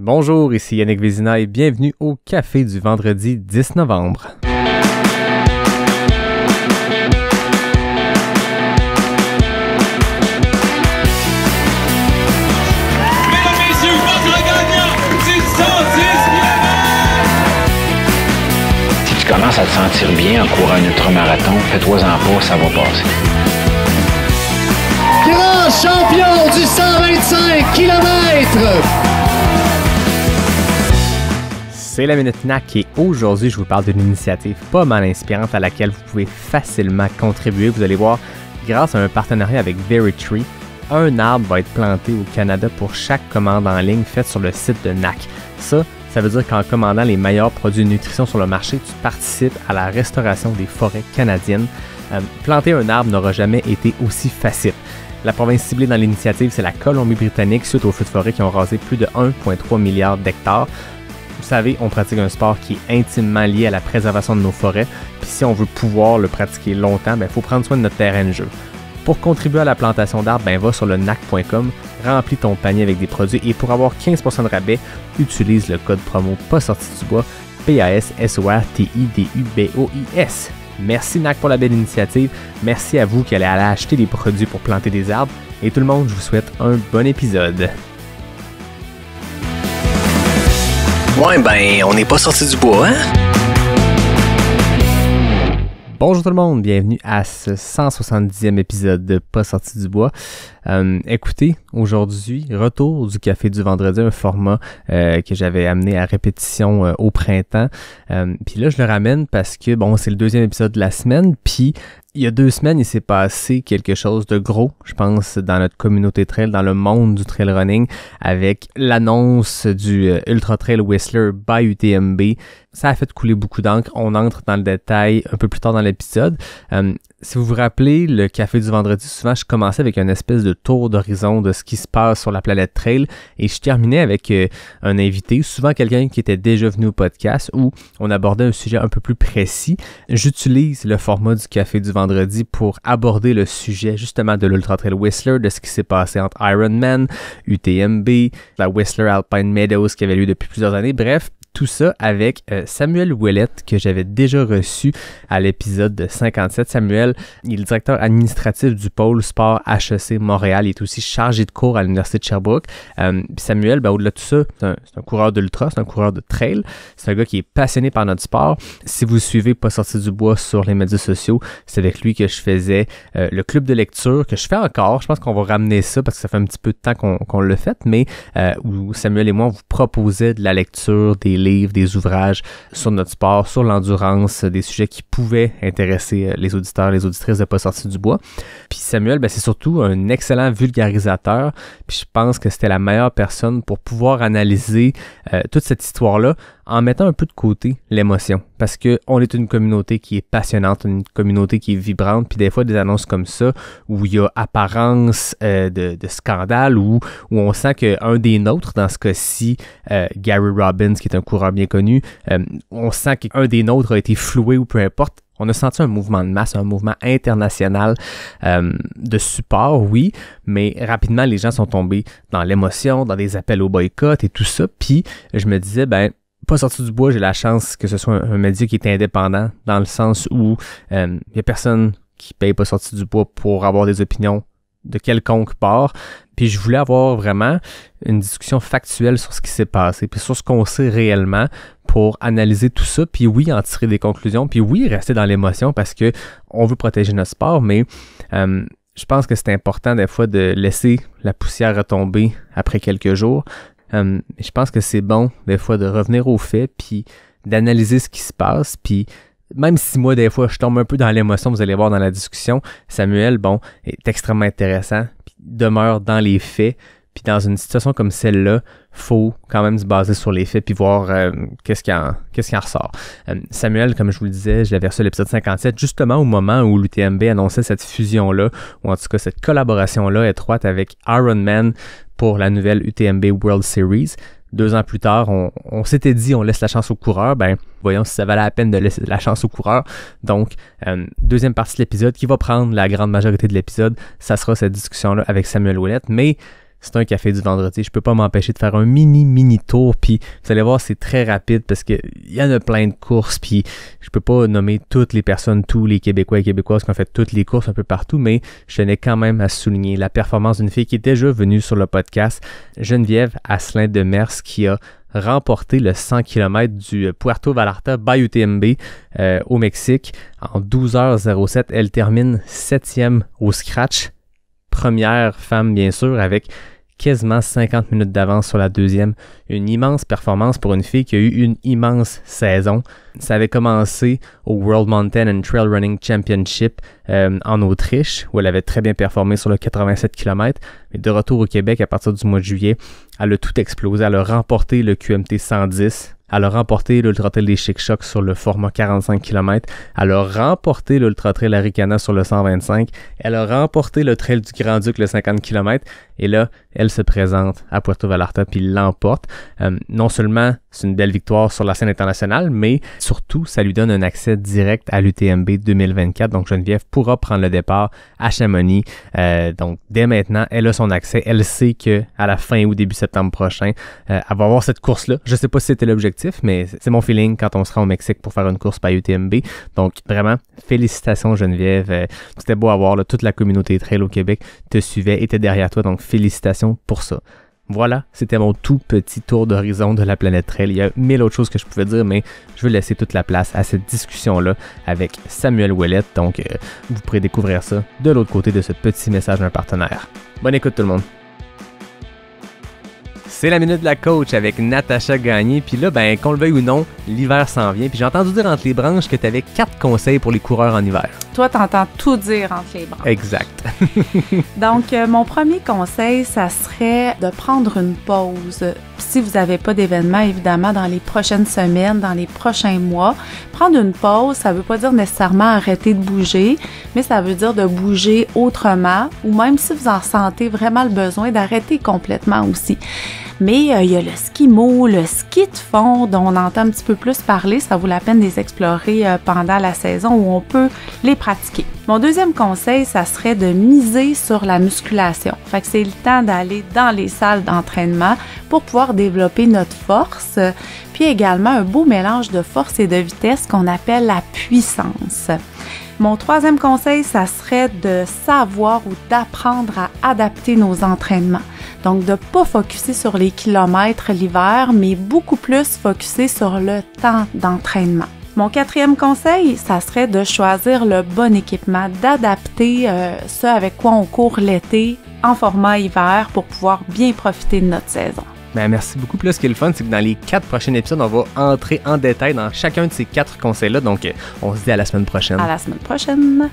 Bonjour, ici Yannick Vézina et bienvenue au Café du vendredi 10 novembre. Si tu commences à te sentir bien en courant un ultramarathon, fais-toi-en pas, ça va passer. Grand champion du 125 km! C'est la Minute NAC et aujourd'hui, je vous parle d'une initiative pas mal inspirante à laquelle vous pouvez facilement contribuer. Vous allez voir, grâce à un partenariat avec Veritree, un arbre va être planté au Canada pour chaque commande en ligne faite sur le site de NAC. Ça veut dire qu'en commandant les meilleurs produits de nutrition sur le marché, tu participes à la restauration des forêts canadiennes. Planter un arbre n'aura jamais été aussi facile. La province ciblée dans l'initiative, c'est la Colombie-Britannique suite aux feux de forêt qui ont rasé plus de 1,3 milliard d'hectares. Vous savez, on pratique un sport qui est intimement lié à la préservation de nos forêts, puis si on veut pouvoir le pratiquer longtemps, il faut prendre soin de notre terrain de jeu. Pour contribuer à la plantation d'arbres, va sur le nac.com, remplis ton panier avec des produits et pour avoir 15% de rabais, utilise le code promo pas sorti du bois, PASSORTIDUBOIS. Merci NAC pour la belle initiative, merci à vous qui allez aller acheter des produits pour planter des arbres et tout le monde, je vous souhaite un bon épisode. Ouais, on n'est pas sorti du bois, hein? Bonjour tout le monde, bienvenue à ce 170e épisode de Pas sorti du bois. Écoutez, aujourd'hui, retour du Café du vendredi, un format que j'avais amené à répétition au printemps. Puis là, je le ramène parce que, c'est le deuxième épisode de la semaine, puis il y a 2 semaines, il s'est passé quelque chose de gros, je pense, dans notre communauté trail, dans le monde du trail running, avec l'annonce du Ultra Trail Whistler by UTMB. Ça a fait couler beaucoup d'encre. On entre dans le détail un peu plus tard dans l'épisode. Si vous vous rappelez, le Café du vendredi, souvent, je commençais avec une espèce de tour d'horizon de ce qui se passe sur la planète trail et je terminais avec un invité, souvent quelqu'un qui était déjà venu au podcast où on abordait un sujet un peu plus précis. J'utilise le format du Café du vendredi pour aborder le sujet justement de l'Ultra Trail Whistler, de ce qui s'est passé entre Ironman, UTMB, la Whistler Alpine Meadows qui avait lieu depuis plusieurs années, bref. Tout ça avec Samuel Ouellette que j'avais déjà reçu à l'épisode 57. Samuel, il est le directeur administratif du pôle sport HEC Montréal. Il est aussi chargé de cours à l'Université de Sherbrooke. Puis Samuel, au-delà de tout ça, c'est un coureur d'ultra, c'est un coureur de trail. C'est un gars qui est passionné par notre sport. Si vous suivez Pas sorti du bois sur les médias sociaux, c'est avec lui que je faisais le club de lecture que je fais encore. Je pense qu'on va ramener ça parce que ça fait un petit peu de temps qu'on l'a fait, mais où Samuel et moi, on vous proposait de la lecture, des livres, des ouvrages sur notre sport, sur l'endurance, des sujets qui pouvaient intéresser les auditeurs, les auditrices de Pas sorti du bois. Puis Samuel, c'est surtout un excellent vulgarisateur, puis je pense que c'était la meilleure personne pour pouvoir analyser toute cette histoire-là en mettant un peu de côté l'émotion, parce que on est une communauté qui est passionnante, une communauté qui est vibrante, puis des fois des annonces comme ça, où il y a apparence de scandale, où on sent qu'un des nôtres, dans ce cas-ci, Gary Robbins, qui est un coureur bien connu, on sent qu'un des nôtres a été floué ou peu importe. On a senti un mouvement de masse, un mouvement international de support, oui, mais rapidement, les gens sont tombés dans l'émotion, dans des appels au boycott et tout ça, puis je me disais, Pas sorti du bois, j'ai la chance que ce soit un média qui est indépendant, dans le sens où il n'y a personne qui paye Pas sorti du bois pour avoir des opinions de quelconque part. Puis je voulais avoir vraiment une discussion factuelle sur ce qui s'est passé, puis sur ce qu'on sait réellement pour analyser tout ça, puis oui, en tirer des conclusions, puis oui, rester dans l'émotion parce que on veut protéger notre sport, mais je pense que c'est important des fois de laisser la poussière retomber après quelques jours. Je pense que c'est bon des fois de revenir aux faits puis d'analyser ce qui se passe, puis même si moi des fois je tombe un peu dans l'émotion, vous allez voir dans la discussion, Samuel, est extrêmement intéressant, puis demeure dans les faits, puis dans une situation comme celle-là, faut quand même se baser sur les faits puis voir qu'est-ce qui en ressort. Samuel, comme je vous le disais, je l'avais reçu à l'épisode 57, justement au moment où l'UTMB annonçait cette fusion-là, ou en tout cas cette collaboration-là étroite avec Ironman pour la nouvelle UTMB World Series. 2 ans plus tard, on s'était dit on laisse la chance aux coureurs. Voyons si ça valait la peine de laisser la chance aux coureurs. Donc, deuxième partie de l'épisode qui va prendre la grande majorité de l'épisode, ça sera cette discussion-là avec Samuel Ouellette. Mais c'est un café du vendredi. Je peux pas m'empêcher de faire un mini tour. Puis vous allez voir, c'est très rapide parce qu'il y en a plein de courses. Puis je peux pas nommer toutes les personnes, tous les Québécois et Québécoises qui ont fait toutes les courses un peu partout, mais je tenais quand même à souligner la performance d'une fille qui est déjà venue sur le podcast, Geneviève Asselin de Mers, qui a remporté le 100 km du Puerto Vallarta by UTMB au Mexique en 12h07. Elle termine 7e au scratch. Première femme, bien sûr, avec quasiment 50 minutes d'avance sur la deuxième. Une immense performance pour une fille qui a eu une immense saison. Ça avait commencé au World Mountain and Trail Running Championship en Autriche, où elle avait très bien performé sur le 87 km. Mais de retour au Québec, à partir du mois de juillet, elle a tout explosé. Elle a remporté le QMT 110. Elle a remporté l'Ultra Trail des Chic-Chocs sur le format 45 km. Elle a remporté l'Ultra Trail Arikana sur le 125. Elle a remporté le Trail du Grand-Duc, le 50 km. Et là, elle se présente à Puerto Vallarta puis l'emporte. Non seulement c'est une belle victoire sur la scène internationale, mais surtout, ça lui donne un accès direct à l'UTMB 2024. Donc, Geneviève pourra prendre le départ à Chamonix. Donc, dès maintenant, elle a son accès. Elle sait qu'à la fin ou début septembre prochain, elle va avoir cette course-là. Je ne sais pas si c'était l'objectif, mais c'est mon feeling quand on sera au Mexique pour faire une course par UTMB. Donc, vraiment, félicitations, Geneviève. C'était beau à voir. Là, toute la communauté trail au Québec te suivait, était derrière toi. Donc, félicitations pour ça. Voilà, c'était mon tout petit tour d'horizon de la planète trail. Il y a mille autres choses que je pouvais dire, mais je veux laisser toute la place à cette discussion-là avec Samuel Ouellette. Donc, vous pourrez découvrir ça de l'autre côté de ce petit message d'un partenaire. Bonne écoute tout le monde. C'est la minute de la coach avec Natacha Gagné. Puis là, ben, qu'on le veuille ou non, l'hiver s'en vient. Puis j'ai entendu dire entre les branches que tu avais 4 conseils pour les coureurs en hiver. Toi, t'entends tout dire entre les branches. Exact. Donc, mon premier conseil, ça serait de prendre une pause. Si vous n'avez pas d'événement, évidemment, dans les prochaines semaines, dans les prochains mois, prendre une pause, ça ne veut pas dire nécessairement arrêter de bouger, mais ça veut dire de bouger autrement, ou même si vous en sentez vraiment le besoin, d'arrêter complètement aussi. Mais il y a le ski-mo, le ski de fond dont on entend un petit peu plus parler. Ça vaut la peine de les explorer pendant la saison où on peut les pratiquer. Mon deuxième conseil, ça serait de miser sur la musculation. Fait que c'est le temps d'aller dans les salles d'entraînement pour pouvoir développer notre force. Puis également un beau mélange de force et de vitesse qu'on appelle la puissance. Mon troisième conseil, ça serait de savoir ou d'apprendre à adapter nos entraînements. Donc, de ne pas focusser sur les kilomètres l'hiver, mais beaucoup plus focusser sur le temps d'entraînement. Mon quatrième conseil, ça serait de choisir le bon équipement, d'adapter ce avec quoi on court l'été en format hiver pour pouvoir bien profiter de notre saison. Ben, merci beaucoup. Puis là, ce qui est le fun, c'est que dans les 4 prochains épisodes, on va entrer en détail dans chacun de ces 4 conseils-là. Donc, on se dit à la semaine prochaine. À la semaine prochaine.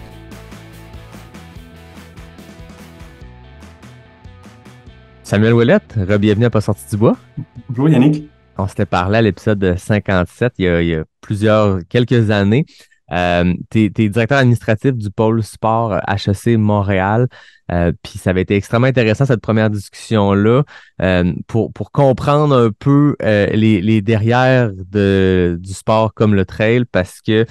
Samuel Ouellette, bienvenue à Pas sorti du bois. Bonjour Yannick. On s'était parlé à l'épisode 57 il y a quelques années. T'es directeur administratif du pôle sport HEC Montréal. Puis ça avait été extrêmement intéressant cette première discussion-là pour comprendre un peu les derrières du sport comme le trail parce que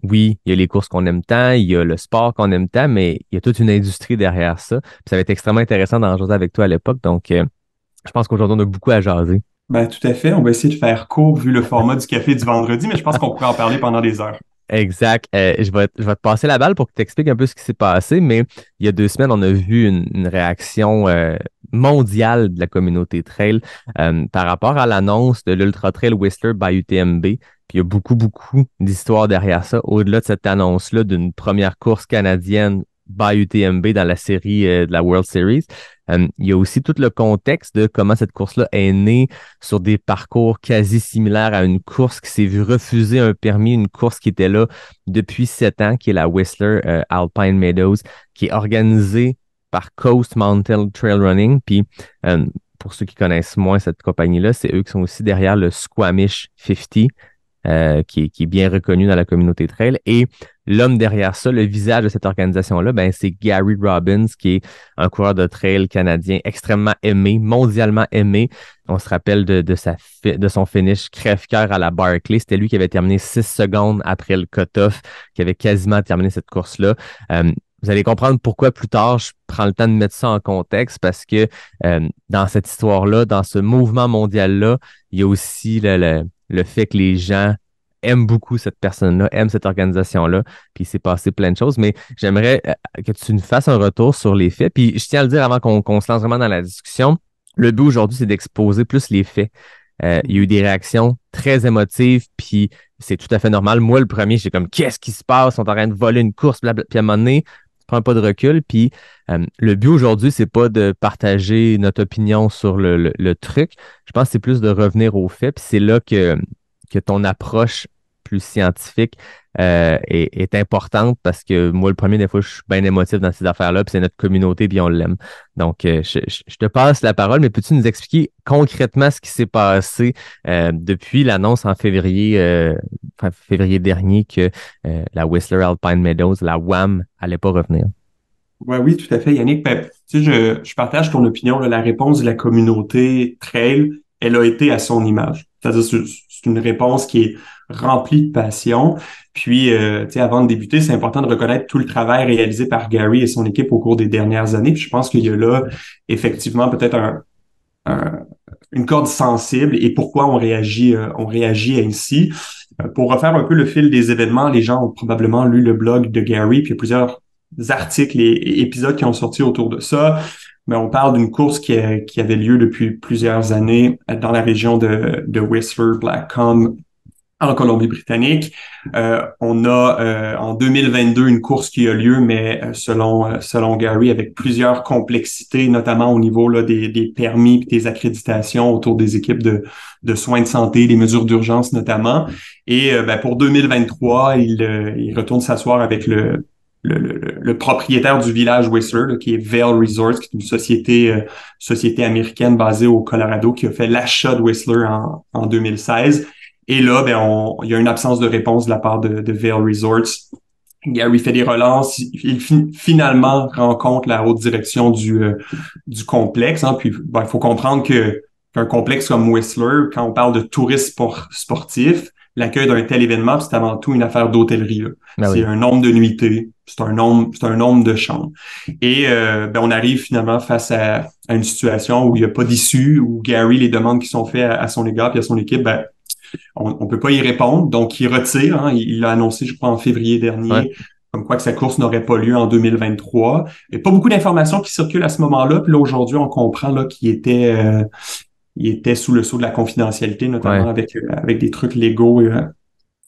oui, il y a les courses qu'on aime tant, il y a le sport qu'on aime tant, mais il y a toute une industrie derrière ça. Puis ça avait été extrêmement intéressant d'en jaser avec toi à l'époque. Donc, je pense qu'aujourd'hui, on a beaucoup à jaser. Ben, tout à fait. On va essayer de faire court vu le format du café du vendredi, mais je pense qu'on pourrait en parler pendant des heures. Exact. Je vais te passer la balle pour que tu expliques un peu ce qui s'est passé, mais il y a 2 semaines, on a vu une réaction mondiale de la communauté trail par rapport à l'annonce de l'Ultra Trail Whistler by UTMB. Puis il y a beaucoup d'histoires derrière ça, au-delà de cette annonce-là d'une première course canadienne by UTMB dans la série de la World Series. Il y a aussi tout le contexte de comment cette course-là est née sur des parcours quasi similaires à une course qui s'est vue refuser un permis, une course qui était là depuis 7 ans, qui est la Whistler Alpine Meadows, qui est organisée par Coast Mountain Trail Running. Puis, pour ceux qui connaissent moins cette compagnie-là, c'est eux qui sont aussi derrière le Squamish 50, qui est bien reconnu dans la communauté trail. Et l'homme derrière ça, le visage de cette organisation-là, ben, c'est Gary Robbins, qui est un coureur de trail canadien extrêmement aimé, mondialement aimé. On se rappelle de son finish crève-cœur à la Barclay. C'était lui qui avait terminé 6 secondes après le cut-off, qui avait quasiment terminé cette course-là. vous allez comprendre pourquoi plus tard je prends le temps de mettre ça en contexte parce que dans cette histoire-là, dans ce mouvement mondial-là, il y a aussi le fait que les gens aiment beaucoup cette personne-là, aiment cette organisation-là, puis il s'est passé plein de choses, mais j'aimerais que tu nous fasses un retour sur les faits. Puis je tiens à le dire avant qu'on se lance vraiment dans la discussion, le but aujourd'hui, c'est d'exposer plus les faits. Il y a eu des réactions très émotives, puis c'est tout à fait normal. Moi, le premier, j'étais comme, qu'est-ce qui se passe? On est en train de voler une course, blablabla. Puis à un moment donné, tu prends un pas de recul, puis le but aujourd'hui, c'est pas de partager notre opinion sur le truc. Je pense que c'est plus de revenir aux faits, puis c'est là que ton approche plus scientifique est importante parce que moi, le premier, des fois, je suis bien émotif dans ces affaires-là, puis c'est notre communauté, puis on l'aime. Donc, je te passe la parole, mais peux-tu nous expliquer concrètement ce qui s'est passé depuis l'annonce en février dernier que la Whistler Alpine Meadows, la WAM, allait pas revenir? Ouais, oui, tout à fait, Yannick. Ben, tu sais, je partage ton opinion, là. La réponse de la communauté trail, elle a été à son image. C'est-à-dire, c'est une réponse qui est remplie de passion. Puis, tu sais, avant de débuter, c'est important de reconnaître tout le travail réalisé par Gary et son équipe au cours des dernières années. Puis, je pense qu'il y a là, effectivement, peut-être une corde sensible et pourquoi on réagit ainsi. Pour refaire un peu le fil des événements, les gens ont probablement lu le blog de Gary, puis il y a plusieurs articles et épisodes qui ont sorti autour de ça. Mais on parle d'une course qui avait lieu depuis plusieurs années dans la région de Whistler, Blackcomb, en Colombie-Britannique. On a en 2022 une course qui a lieu, mais selon Gary, avec plusieurs complexités, notamment au niveau là, des permis et des accréditations autour des équipes de soins de santé, des mesures d'urgence notamment. Et pour 2023, il retourne s'asseoir avec le propriétaire du village Whistler, là, qui est Vail Resorts, qui est une société américaine basée au Colorado, qui a fait l'achat de Whistler en 2016. Et là, il y a une absence de réponse de la part de Vail Resorts. Gary fait des relances. Il finalement rencontre la haute direction du complexe. Hein, puis, il faut comprendre qu'un complexe comme Whistler, quand on parle de tourisme sportif, l'accueil d'un tel événement, c'est avant tout une affaire d'hôtellerie. C'est un nombre de nuitées, c'est un nombre de chambres. Et on arrive finalement face à une situation où il n'y a pas d'issue, où Gary, les demandes qui sont faites à son égard et à son équipe, on peut pas y répondre. Donc, il retire. Hein, il l'a annoncé, je crois, en février dernier, comme quoi que sa course n'aurait pas lieu en 2023. Il n'y a pas beaucoup d'informations qui circulent à ce moment-là. Puis là, aujourd'hui, on comprend là qu'il était sous le sceau de la confidentialité, notamment avec des trucs légaux,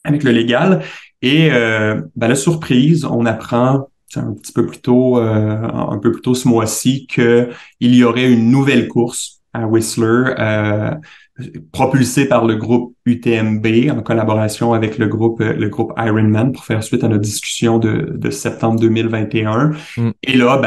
avec le légal. Et la surprise, on apprend un peu plus tôt ce mois-ci qu'il y aurait une nouvelle course à Whistler, propulsée par le groupe UTMB en collaboration avec le groupe Ironman pour faire suite à notre discussion de septembre 2021. Et là,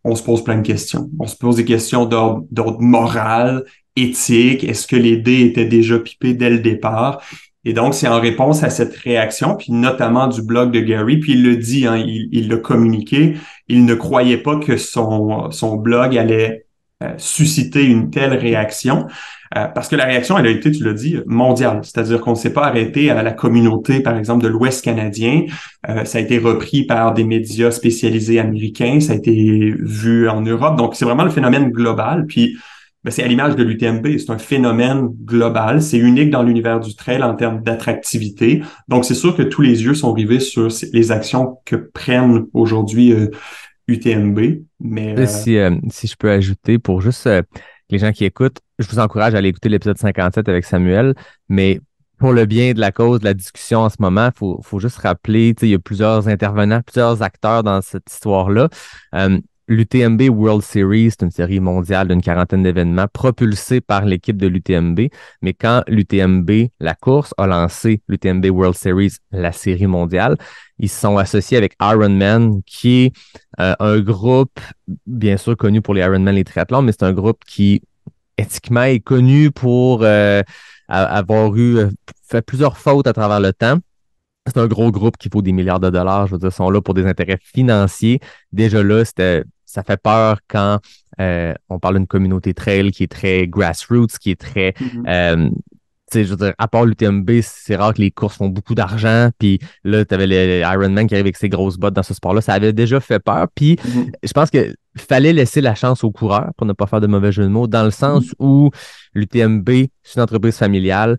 on se pose plein de questions. On se pose des questions d'ordre moral, éthique. Est-ce que les dés étaient déjà pipés dès le départ? Et donc, c'est en réponse à cette réaction, puis notamment du blog de Gary, puis il le dit, hein, il l'a communiqué, il ne croyait pas que son blog allait susciter une telle réaction, parce que la réaction, elle a été, tu l'as dit, mondiale. C'est-à-dire qu'on ne s'est pas arrêté à la communauté, par exemple, de l'Ouest canadien. Ça a été repris par des médias spécialisés américains, ça a été vu en Europe. Donc, c'est vraiment le phénomène global. Puis, c'est à l'image de l'UTMB, c'est un phénomène global, c'est unique dans l'univers du trail en termes d'attractivité. Donc, c'est sûr que tous les yeux sont rivés sur les actions que prennent aujourd'hui UTMB. Mais si je peux ajouter pour juste les gens qui écoutent, je vous encourage à aller écouter l'épisode 57 avec Samuel, mais pour le bien de la cause, de la discussion en ce moment, faut juste rappeler, il y a plusieurs intervenants, plusieurs acteurs dans cette histoire-là. L'UTMB World Series, c'est une série mondiale d'une 40aine d'événements propulsée par l'équipe de l'UTMB. Mais quand l'UTMB, la course, a lancé l'UTMB World Series, la série mondiale, ils se sont associés avec Ironman, qui est un groupe, bien sûr, connu pour les Ironman, les triathlons, mais c'est un groupe qui, éthiquement, est connu pour avoir fait plusieurs fautes à travers le temps. C'est un gros groupe qui vaut des milliards de dollars. Je veux dire, sont là pour des intérêts financiers. Déjà là, ça fait peur quand on parle d'une communauté trail qui est très grassroots, qui est très Tu sais, je veux dire, à part l'UTMB, c'est rare que les courses font beaucoup d'argent. Puis là, tu avais les Ironman qui arrive avec ses grosses bottes dans ce sport-là. Ça avait déjà fait peur. Puis je pense que fallait laisser la chance aux coureurs pour ne pas faire de mauvais jeu de mots, dans le sens où l'UTMB, c'est une entreprise familiale.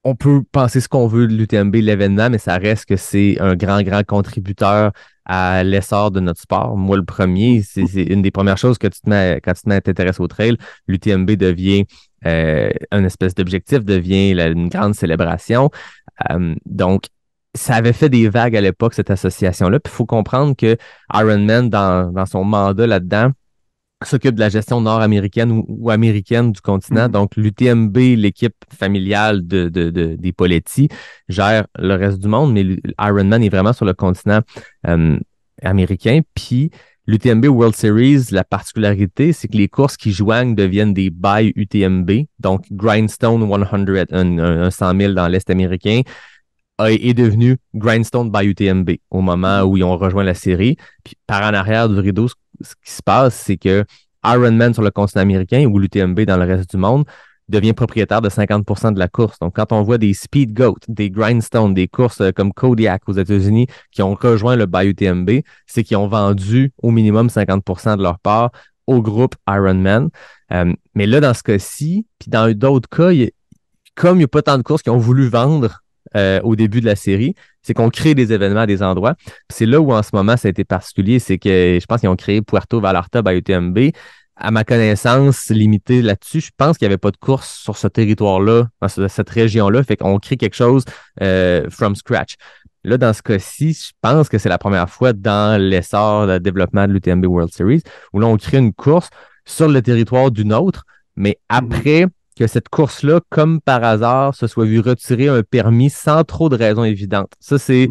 On peut penser ce qu'on veut de l'UTMB, l'événement, mais ça reste que c'est un grand, grand contributeur à l'essor de notre sport. Moi, le premier, c'est une des premières choses que quand tu te mets à t'intéresser au trail, l'UTMB devient un espèce d'objectif, devient une grande célébration. Donc, ça avait fait des vagues à l'époque, cette association-là. Puis il faut comprendre que Ironman, dans son mandat là-dedans, s'occupe de la gestion nord-américaine ou américaine du continent. Donc, l'UTMB, l'équipe familiale des Poletti, gère le reste du monde, mais Ironman est vraiment sur le continent américain. Puis, l'UTMB World Series, la particularité, c'est que les courses qui joignent deviennent des by UTMB. Donc, Grindstone 100, un 100 000 dans l'Est américain, est devenu Grindstone by UTMB au moment où ils ont rejoint la série. Puis, par en arrière du rideau, ce qui se passe, c'est que Ironman sur le continent américain ou l'UTMB dans le reste du monde devient propriétaire de 50% de la course. Donc, quand on voit des Speed Goat, des Grindstone, des courses comme Kodiak aux États-Unis qui ont rejoint le by UTMB, c'est qu'ils ont vendu au minimum 50% de leur part au groupe Ironman. Mais là, dans ce cas-ci, puis dans d'autres cas, comme il n'y a pas tant de courses qui ont voulu vendre au début de la série, c'est qu'on crée des événements à des endroits. Puis c'est là où en ce moment ça a été particulier, c'est que je pense qu'ils ont créé Puerto Vallarta by UTMB. À ma connaissance, limité là-dessus, je pense qu'il n'y avait pas de course sur ce territoire-là, dans cette région-là. Fait qu'on crée quelque chose from scratch. Là, dans ce cas-ci, je pense que c'est la première fois dans l'essor, le développement de l'UTMB World Series, où là, on crée une course sur le territoire d'une autre, mais après que cette course-là, comme par hasard, se soit vu retirer un permis sans trop de raisons évidentes. Ça, c'est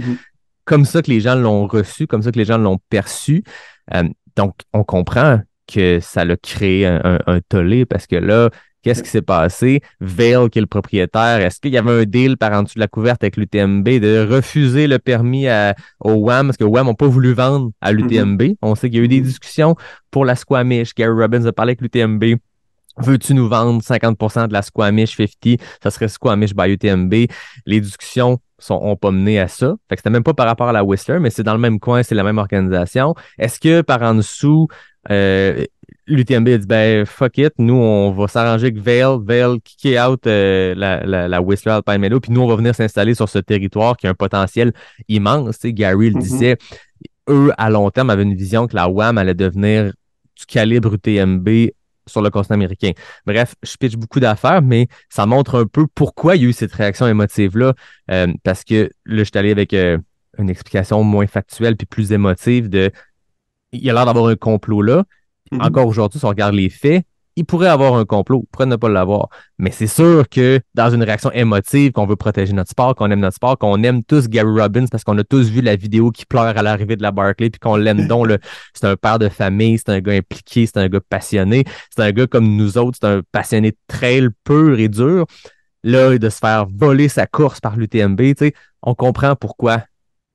comme ça que les gens l'ont reçu, comme ça que les gens l'ont perçu. Donc, on comprend que ça l'a créé un tollé parce que là, qu'est-ce qui s'est passé? Vail, qui est le propriétaire, est-ce qu'il y avait un deal par en dessous de la couverte avec l'UTMB de refuser le permis au WAM parce que WAM n'a pas voulu vendre à l'UTMB? On sait qu'il y a eu des discussions pour la Squamish. Gary Robbins a parlé avec l'UTMB. Veux-tu nous vendre 50% de la Squamish 50? Ça serait Squamish by UTMB. Les discussions ont pas mené à ça. Fait que c'était même pas par rapport à la Whistler, mais c'est dans le même coin, c'est la même organisation. Est-ce que par en dessous, l'UTMB a dit, ben, fuck it, nous, on va s'arranger avec Vail kick out la Whistler Alpine Meadow, puis nous, on va venir s'installer sur ce territoire qui a un potentiel immense. Tu sais, Gary le disait, eux, à long terme, avaient une vision que la WAM allait devenir du calibre UTMB sur le continent américain. Bref, je pitch beaucoup d'affaires, mais ça montre un peu pourquoi il y a eu cette réaction émotive-là, parce que là, je suis allé avec une explication moins factuelle puis plus émotive il y a l'air d'avoir un complot là. Encore aujourd'hui, si on regarde les faits, il pourrait avoir un complot, il pourrait ne pas l'avoir. Mais c'est sûr que dans une réaction émotive, qu'on veut protéger notre sport, qu'on aime notre sport, qu'on aime tous Gary Robbins parce qu'on a tous vu la vidéo qui pleure à l'arrivée de la Barclay puis qu'on l'aime donc. C'est un père de famille, c'est un gars impliqué, c'est un gars passionné, c'est un gars comme nous autres, c'est un passionné de trail pur et dur. Là, de se faire voler sa course par l'UTMB, tu sais, on comprend pourquoi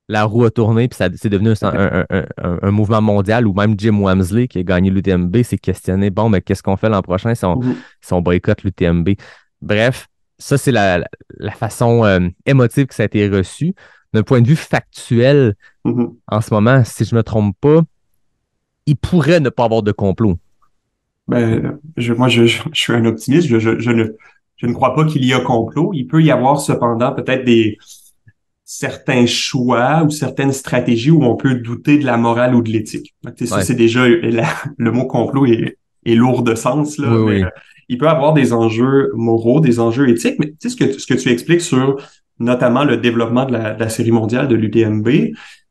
la roue a tourné, puis c'est devenu un mouvement mondial, où même Jim Wamsley, qui a gagné l'UTMB, s'est questionné, bon, mais qu'est-ce qu'on fait l'an prochain si on boycotte l'UTMB? Bref, ça, c'est la façon émotive que ça a été reçu. D'un point de vue factuel, en ce moment, si je ne me trompe pas, il pourrait ne pas avoir de complot. Ben, je suis un optimiste, je ne crois pas qu'il y a complot. Il peut y avoir cependant peut-être certains choix ou certaines stratégies où on peut douter de la morale ou de l'éthique. Ça, c'est déjà le mot complot est lourd de sens, là. Oui, mais, il peut y avoir des enjeux moraux, des enjeux éthiques, mais tu sais, ce que tu expliques sur notamment le développement de la série mondiale de l'UTMB,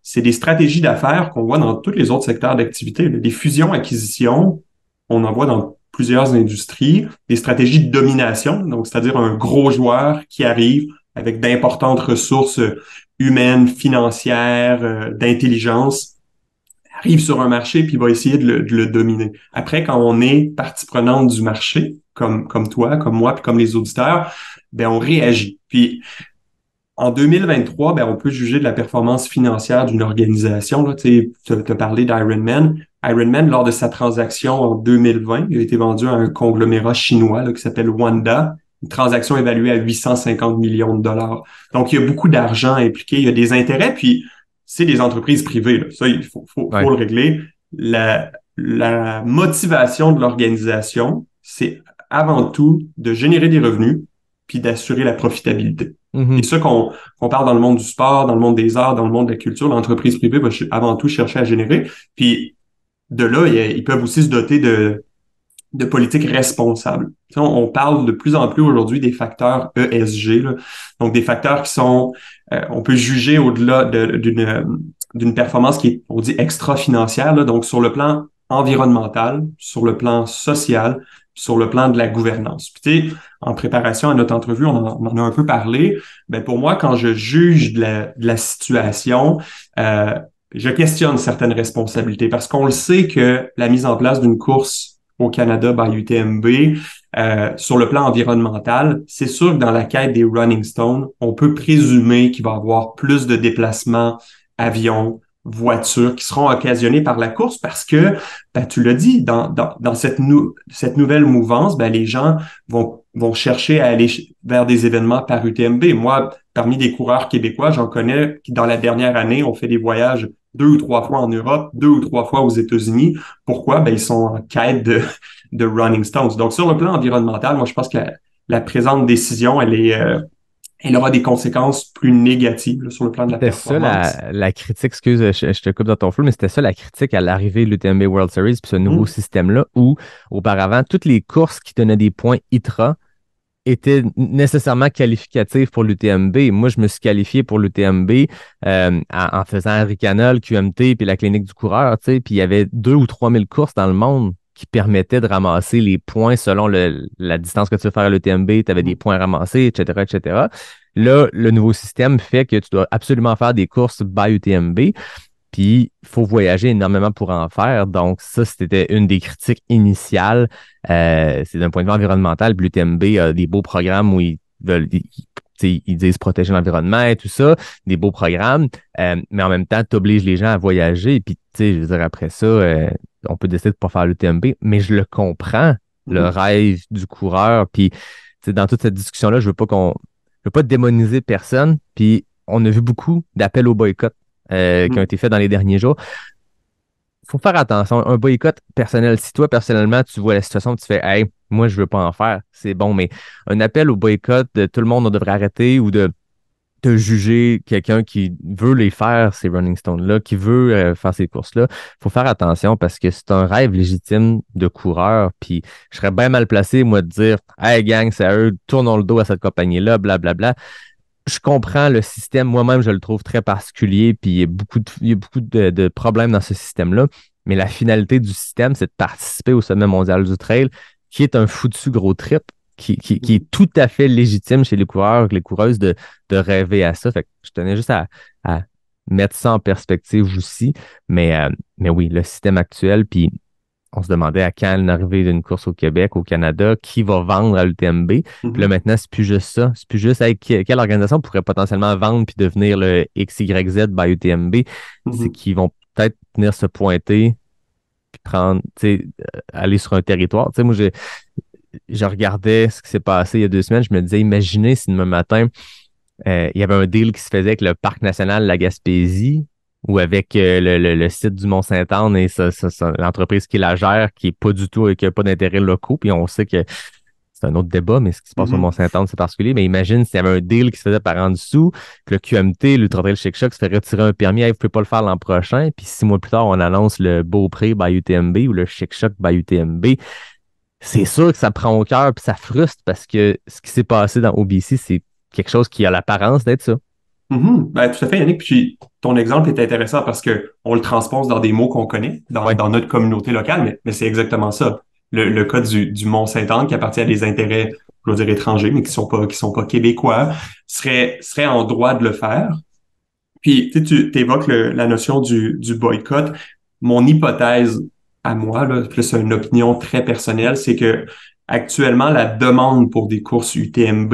c'est des stratégies d'affaires qu'on voit dans tous les autres secteurs d'activité. Des fusions-acquisitions, on en voit dans plusieurs industries, des stratégies de domination, donc c'est-à-dire un gros joueur qui arrive avec d'importantes ressources humaines, financières, d'intelligence, arrive sur un marché puis va essayer de le dominer. Après, quand on est partie prenante du marché, comme toi, comme moi, puis comme les auditeurs, ben on réagit. Puis en 2023, ben on peut juger de la performance financière d'une organisation. Tu as parlé d'Ironman. Ironman, lors de sa transaction en 2020, il a été vendu à un conglomérat chinois là, qui s'appelle Wanda, une transaction évaluée à 850 millions de dollars. Donc, il y a beaucoup d'argent impliqué, il y a des intérêts, puis c'est des entreprises privées, là. Ça, il faut Ouais. le régler. La motivation de l'organisation, c'est avant tout de générer des revenus puis d'assurer la profitabilité. Mhm. C'est ça qu'on parle dans le monde du sport, dans le monde des arts, dans le monde de la culture. L'entreprise privée va avant tout chercher à générer. Puis de là, ils peuvent aussi se doter de politiques responsables. Tu sais, on parle de plus en plus aujourd'hui des facteurs ESG, là. Donc des facteurs qui sont, on peut juger au-delà d'une performance qui est, on dit, extra-financière, là. Donc sur le plan environnemental, sur le plan social, sur le plan de la gouvernance. Puis tu sais, en préparation à notre entrevue, on en a un peu parlé. Ben pour moi, quand je juge de la situation, je questionne certaines responsabilités parce qu'on le sait que la mise en place d'une course au Canada by UTMB, sur le plan environnemental, c'est sûr que dans la quête des Running Stones, on peut présumer qu'il va y avoir plus de déplacements avions, voitures qui seront occasionnés par la course parce que, ben, tu l'as dit, dans cette nouvelle mouvance, ben, les gens vont chercher à aller vers des événements par UTMB. Moi, parmi des coureurs québécois, j'en connais qui, dans la dernière année, ont fait des voyages 2 ou 3 fois en Europe, 2 ou 3 fois aux États-Unis. Pourquoi? Ben, ils sont en quête de Running Stones. Donc, sur le plan environnemental, moi, je pense que la présente décision, elle aura des conséquences plus négatives là, sur le plan de la C'était ça performance. la critique, excuse, je te coupe dans ton flou, mais c'était ça la critique à l'arrivée de l'UTMB World Series, puis ce nouveau système-là, où auparavant, toutes les courses qui donnaient des points ITRA étaient nécessairement qualificatives pour l'UTMB. Moi, je me suis qualifié pour l'UTMB en faisant Ricana, le QMT, puis la clinique du coureur, tu sais, puis il y avait 2 ou 3 000 courses dans le monde qui permettaient de ramasser les points selon la distance que tu veux faire à l'UTMB, tu avais des points ramassés, etc., etc. Là, le nouveau système fait que tu dois absolument faire des courses by UTMB, puis il faut voyager énormément pour en faire. Donc, ça, c'était une des critiques initiales. C'est d'un point de vue environnemental. Puis l'UTMB a des beaux programmes où ils veulent, ils disent protéger l'environnement et tout ça, des beaux programmes. Mais en même temps, tu obliges les gens à voyager. Puis, tu sais, je veux dire, après ça, on peut décider de ne pas faire l'UTMB, mais je le comprends, le rêve du coureur. Puis, tu sais, dans toute cette discussion-là, je veux pas démoniser personne. Puis, on a vu beaucoup d'appels au boycott qui ont été faits dans les derniers jours. Il faut faire attention. Un boycott personnel, si toi, personnellement, tu vois la situation, tu fais « Hey, moi, je veux pas en faire. » C'est bon, mais un appel au boycott de tout le monde, on devrait arrêter ou de juger quelqu'un qui veut les faire, ces Running Stones-là, qui veut faire ces courses-là. Il faut faire attention parce que c'est un rêve légitime de coureur. Puis je serais bien mal placé, moi, de dire « Hey, gang, c'est à eux, tournons le dos à cette compagnie-là, blablabla. » Je comprends le système. Moi-même, je le trouve très particulier. Puis il y a beaucoup de problèmes dans ce système-là. Mais la finalité du système, c'est de participer au sommet mondial du trail, qui est un foutu gros trip, qui est tout à fait légitime chez les coureurs, les coureuses de rêver à ça. Fait que je tenais juste à mettre ça en perspective aussi. Mais oui, le système actuel, puis on se demandait à quand l'arrivée d'une course au Québec, au Canada, qui va vendre à l'UTMB. Puis là, maintenant, c'est plus juste ça. C'est plus juste quelle organisation pourrait potentiellement vendre puis devenir le XYZ by UTMB. C'est qu'ils vont peut-être venir se pointer puis prendre, tu sais, aller sur un territoire. Tu sais, moi, je regardais ce qui s'est passé il y a 2 semaines. Je me disais, imaginez si demain matin, il y avait un deal qui se faisait avec le Parc national de la Gaspésie ou avec le site du Mont-Saint-Anne et l'entreprise qui la gère, qui est pas du tout, qui n'a pas d'intérêts locaux. Puis on sait que c'est un autre débat, mais ce qui se passe au Mont-Saint-Anne, c'est particulier. Mais imagine s'il y avait un deal qui se faisait par en dessous, que le QMT, l'Ultra Trail Chic Choc, se fait retirer un permis, hey, vous ne pouvez pas le faire l'an prochain. Puis 6 mois plus tard, on annonce le Beaupré by UTMB ou le Chic Choc by UTMB. C'est sûr que ça prend au cœur puis ça frustre parce que ce qui s'est passé dans OBC, c'est quelque chose qui a l'apparence d'être ça. Ben, tout à fait, Yannick. Puis ton exemple est intéressant parce que on le transpose dans des mots qu'on connaît, dans notre communauté locale, mais c'est exactement ça. Le cas du Mont-Saint-Anne qui appartient à des intérêts, je veux dire, étrangers, mais qui sont pas québécois, serait en droit de le faire. Puis tu évoques la notion du boycott. Mon hypothèse à moi, là, plus une opinion très personnelle, c'est que actuellement, la demande pour des courses UTMB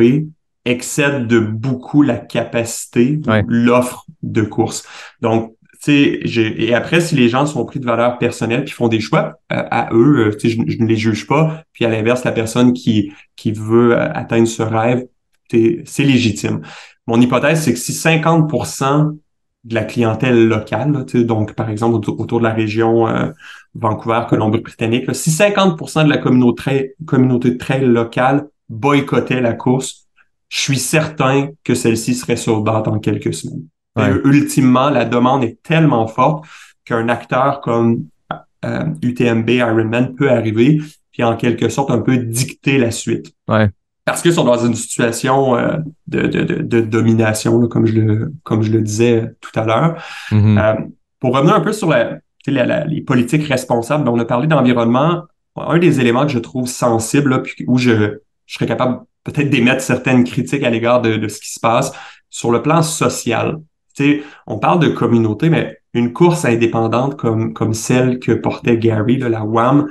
excède de beaucoup la capacité, l'offre de course. Donc, et après, si les gens sont pris de valeurs personnelles puis font des choix, à eux, je ne les juge pas. Puis à l'inverse, la personne qui veut atteindre ce rêve, c'est légitime. Mon hypothèse, c'est que si 50% de la clientèle locale, là, donc par exemple autour de la région Vancouver, Colombie-Britannique, là, si 50% de la communauté de trail locale boycottait la course, je suis certain que celle-ci serait sold out en quelques semaines. Ouais. Ultimement, la demande est tellement forte qu'un acteur comme UTMB, Ironman peut arriver puis en quelque sorte un peu dicter la suite. Ouais. Parce qu'ils sont dans une situation de domination, là, comme je le disais tout à l'heure. Mm-hmm. Pour revenir un peu sur les politiques responsables, on a parlé d'environnement. Un des éléments que je trouve sensible, là, puis où je serais capable peut-être d'émettre certaines critiques à l'égard de ce qui se passe sur le plan social. On parle de communauté, mais une course indépendante comme celle que portait Gary, là, la WAM,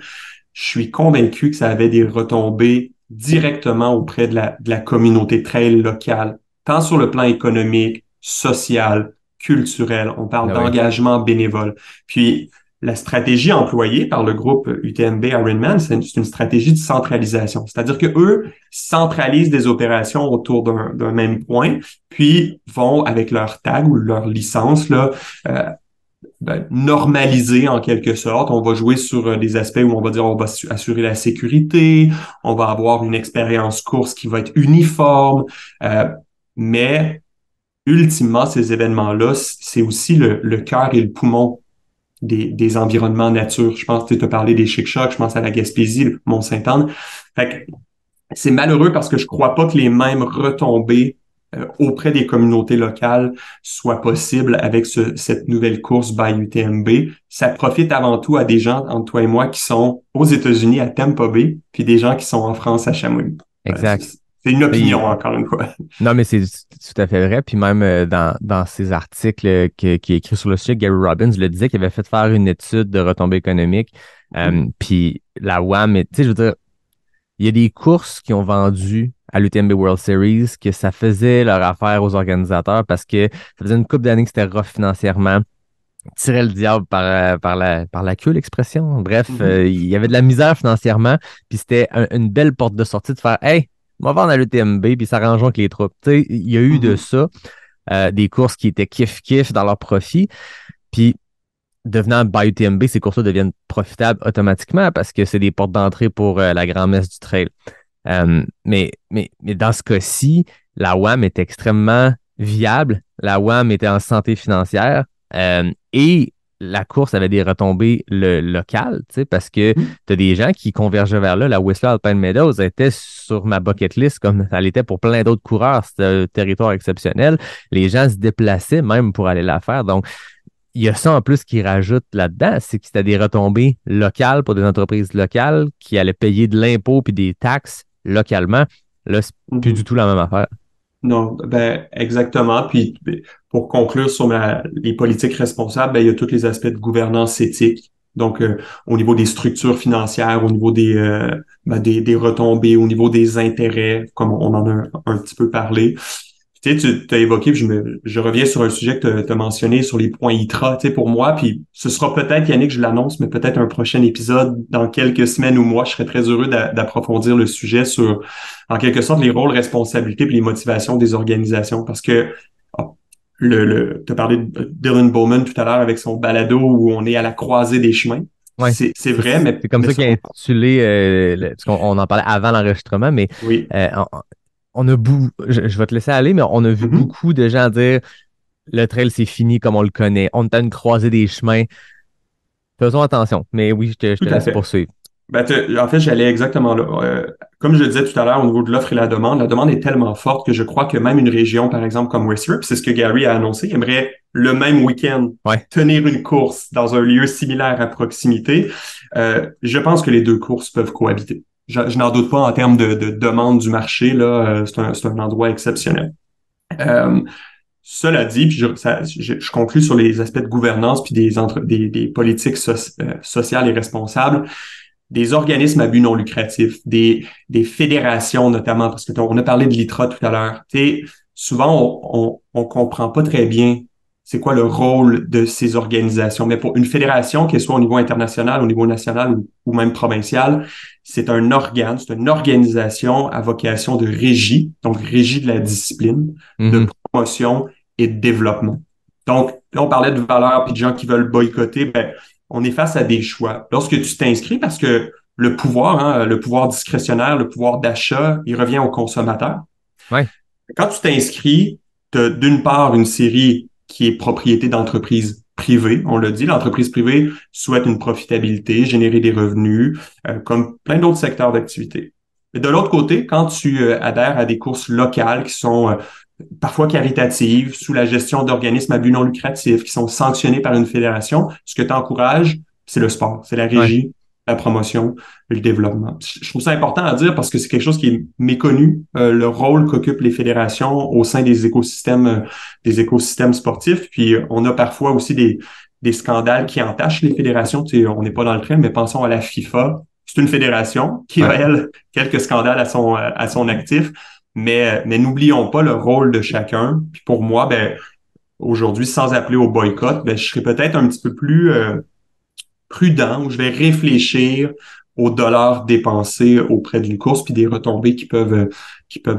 je suis convaincu que ça avait des retombées directement auprès de la communauté trail locale, tant sur le plan économique, social, culturel. On parle d'engagement bénévole. Puis, la stratégie employée par le groupe UTMB Ironman, c'est une stratégie de centralisation. C'est-à-dire que eux centralisent des opérations autour d'un même point, puis vont avec leur tag ou leur licence là, normaliser en quelque sorte. On va jouer sur des aspects où on va dire on va assurer la sécurité, on va avoir une expérience course qui va être uniforme, mais ultimement, ces événements-là, c'est aussi le cœur et le poumon des environnements nature. Je pense que tu as parlé des Chic-Chocs, je pense à la Gaspésie, le Mont-Sainte-Anne. Fait que c'est malheureux parce que je crois pas que les mêmes retombées auprès des communautés locales soient possibles avec cette nouvelle course by UTMB. Ça profite avant tout à des gens, entre toi et moi, qui sont aux États-Unis à Tampa Bay, puis des gens qui sont en France à Chamonix. Exact. C'est une opinion, encore une fois. Non, mais c'est tout à fait vrai. Puis même dans ses articles qui est écrit sur le sujet, Gary Robbins le disait qu'il avait fait faire une étude de retombées économiques. Puis la WAM, tu sais, je veux dire, il y a des courses qui ont vendu à l'UTMB World Series que ça faisait leur affaire aux organisateurs parce que ça faisait une couple d'années que c'était rough financièrement. Tirait le diable par la queue, l'expression. Bref, il y avait de la misère financièrement. Puis c'était une belle porte de sortie de faire « Hey, on va vendre à l'UTMB, puis s'arrangeons avec les troupes. » Tu sais, il y a eu de ça, des courses qui étaient kiff-kiff dans leur profit. Puis, devenant by UTMB, ces courses-là deviennent profitables automatiquement parce que c'est des portes d'entrée pour la grand-messe du trail. Mais dans ce cas-ci, la WAM est extrêmement viable. La WAM était en santé financière et la course avait des retombées locales, tu sais, parce que tu as des gens qui convergeaient vers là. La Whistler Alpine Meadows était sur ma bucket list comme elle était pour plein d'autres coureurs. C'était un territoire exceptionnel. Les gens se déplaçaient même pour aller la faire. Donc, il y a ça en plus qui rajoute là-dedans, c'est que c'était des retombées locales pour des entreprises locales qui allaient payer de l'impôt puis des taxes localement. Là, c'est plus du tout la même affaire. Non, exactement. Puis pour conclure sur les politiques responsables, il y a tous les aspects de gouvernance éthique. Donc, au niveau des structures financières, au niveau des retombées, au niveau des intérêts, comme on en a un petit peu parlé. Tu sais, tu as évoqué, puis je reviens sur un sujet que tu as mentionné sur les points ITRA, tu sais, pour moi, puis ce sera peut-être, Yannick, je l'annonce, mais peut-être un prochain épisode dans quelques semaines ou mois. Je serais très heureux d'approfondir le sujet sur, en quelque sorte, les rôles, responsabilités puis les motivations des organisations, parce que tu as parlé de Dylan Bowman tout à l'heure avec son balado où on est à la croisée des chemins. Ouais, c'est vrai, mais... C'est comme ça qu'il a intitulé, parce qu'on en parlait avant l'enregistrement, mais oui. On a je vais te laisser aller, mais on a vu beaucoup de gens dire le trail, c'est fini comme on le connaît. On est à une croisée des chemins. Faisons attention. Mais oui, je te laisse poursuivre. En fait, j'allais exactement là. Comme je le disais tout à l'heure, au niveau de l'offre et la demande est tellement forte que je crois que même une région, par exemple, comme Whistler, c'est ce que Gary a annoncé, il aimerait le même week-end tenir une course dans un lieu similaire à proximité. Je pense que les deux courses peuvent cohabiter. Je n'en doute pas en termes de demande du marché, là, c'est un endroit exceptionnel. Cela dit, puis je conclue sur les aspects de gouvernance puis des politiques sociales et responsables, des organismes à but non lucratif, des fédérations notamment, parce que on a parlé de l'ITRA tout à l'heure. Souvent, on comprend pas très bien c'est quoi le rôle de ces organisations. Mais pour une fédération, qu'elle soit au niveau international, au niveau national ou même provincial, c'est un organe, c'est une organisation à vocation de régie, donc régie de la discipline, de promotion et de développement. Donc, là, on parlait de valeurs puis de gens qui veulent boycotter, ben, on est face à des choix. Lorsque tu t'inscris, parce que le pouvoir, hein, le pouvoir discrétionnaire, le pouvoir d'achat, il revient au consommateur. Ouais. Quand tu t'inscris, tu as d'une part une série qui est propriété d'entreprises privées. On l'a dit, l'entreprise privée souhaite une profitabilité, générer des revenus, comme plein d'autres secteurs d'activité. Mais de l'autre côté, quand tu adhères à des courses locales qui sont parfois caritatives, sous la gestion d'organismes à but non lucratif, qui sont sanctionnés par une fédération, ce que tu encourages, c'est le sport, c'est la régie, la promotion, le développement. Je trouve ça important à dire parce que c'est quelque chose qui est méconnu, le rôle qu'occupent les fédérations au sein des écosystèmes sportifs. Puis on a parfois aussi des scandales qui entachent les fédérations. Tu sais, on n'est pas dans le train, mais pensons à la FIFA. C'est une fédération qui a, elle, quelques scandales à son actif. Mais n'oublions pas le rôle de chacun. Puis pour moi, ben, aujourd'hui, sans appeler au boycott, ben, je serais peut-être un petit peu plus prudent, où je vais réfléchir aux dollars dépensés auprès d'une course puis des retombées qu'ils peuvent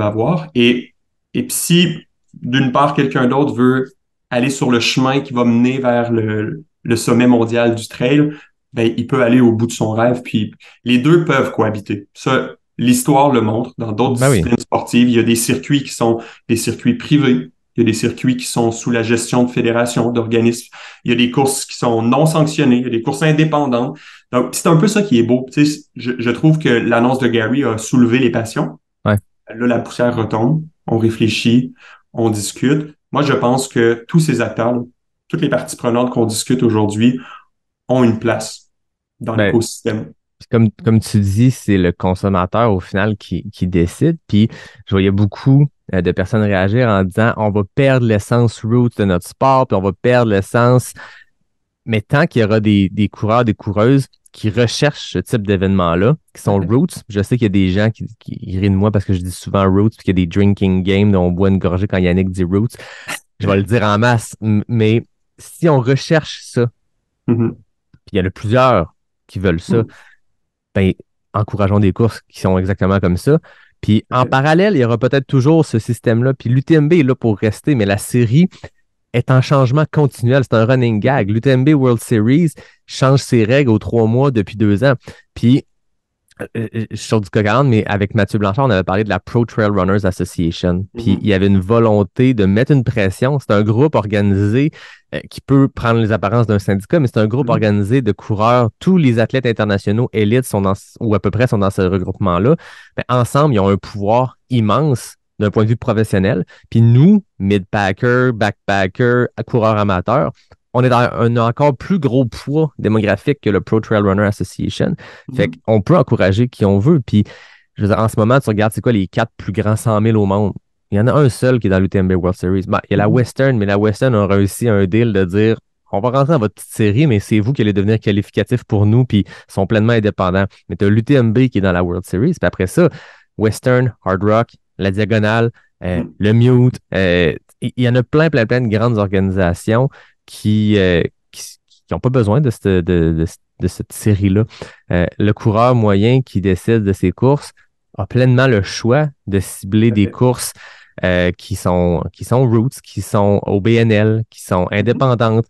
avoir. Et puis si, d'une part, quelqu'un d'autre veut aller sur le chemin qui va mener vers le sommet mondial du trail, ben, il peut aller au bout de son rêve, puis les deux peuvent cohabiter. Ça, l'histoire le montre. Dans d'autres disciplines sportives, il y a des circuits qui sont des circuits privés. Il y a des circuits qui sont sous la gestion de fédérations, d'organismes. Il y a des courses qui sont non sanctionnées. Il y a des courses indépendantes. Donc, c'est un peu ça qui est beau. Tu sais, je trouve que l'annonce de Gary a soulevé les passions. Ouais. Là, la poussière retombe. On réfléchit. On discute. Moi, je pense que tous ces acteurs, là, toutes les parties prenantes qu'on discute aujourd'hui ont une place dans l'écosystème. Comme tu dis, c'est le consommateur au final qui décide. Puis je voyais beaucoup de personnes réagir en disant on va perdre l'essence roots de notre sport, puis on va perdre l'essence. Mais tant qu'il y aura des coureurs, des coureuses qui recherchent ce type d'événement-là, qui sont roots, je sais qu'il y a des gens qui rient de moi parce que je dis souvent roots, puis qu'il y a des drinking games dont on boit une gorgée quand Yannick dit roots. Je vais le dire en masse. Mais si on recherche ça, puis il y en a plusieurs qui veulent ça, ben, encourageons des courses qui sont exactement comme ça. Puis en parallèle, il y aura peut-être toujours ce système-là. Puis l'UTMB est là pour rester, mais la série est en changement continuel. C'est un running gag. L'UTMB World Series change ses règles aux 3 mois depuis 2 ans. Puis, je sors du coq à l'âne, mais avec Mathieu Blanchard, on avait parlé de la Pro Trail Runners Association. Puis, il y avait une volonté de mettre une pression. C'est un groupe organisé qui peut prendre les apparences d'un syndicat, mais c'est un groupe organisé de coureurs. Tous les athlètes internationaux élites sont ou à peu près sont dans ce regroupement-là. Mais ensemble, ils ont un pouvoir immense d'un point de vue professionnel. Puis nous, mid-packer, backpacker, coureurs amateurs, on est dans un encore plus gros poids démographique que le Pro Trail Runner Association. Fait qu'on peut encourager qui on veut. Puis, je veux dire, en ce moment, tu regardes, c'est quoi les 4 plus grands 100 000 au monde? Il y en a un seul qui est dans l'UTMB World Series. Ben, il y a la Western, mais la Western a réussi un deal de dire on va rentrer dans votre petite série, mais c'est vous qui allez devenir qualificatif pour nous, puis ils sont pleinement indépendants. Mais tu as l'UTMB qui est dans la World Series. Puis après ça, Western, Hard Rock, la Diagonale, le Mute, il y en a plein de grandes organisations qui n'ont pas besoin de cette série-là. Le coureur moyen qui décide de ses courses a pleinement le choix de cibler des courses qui sont roots, qui sont au BNL, qui sont indépendantes,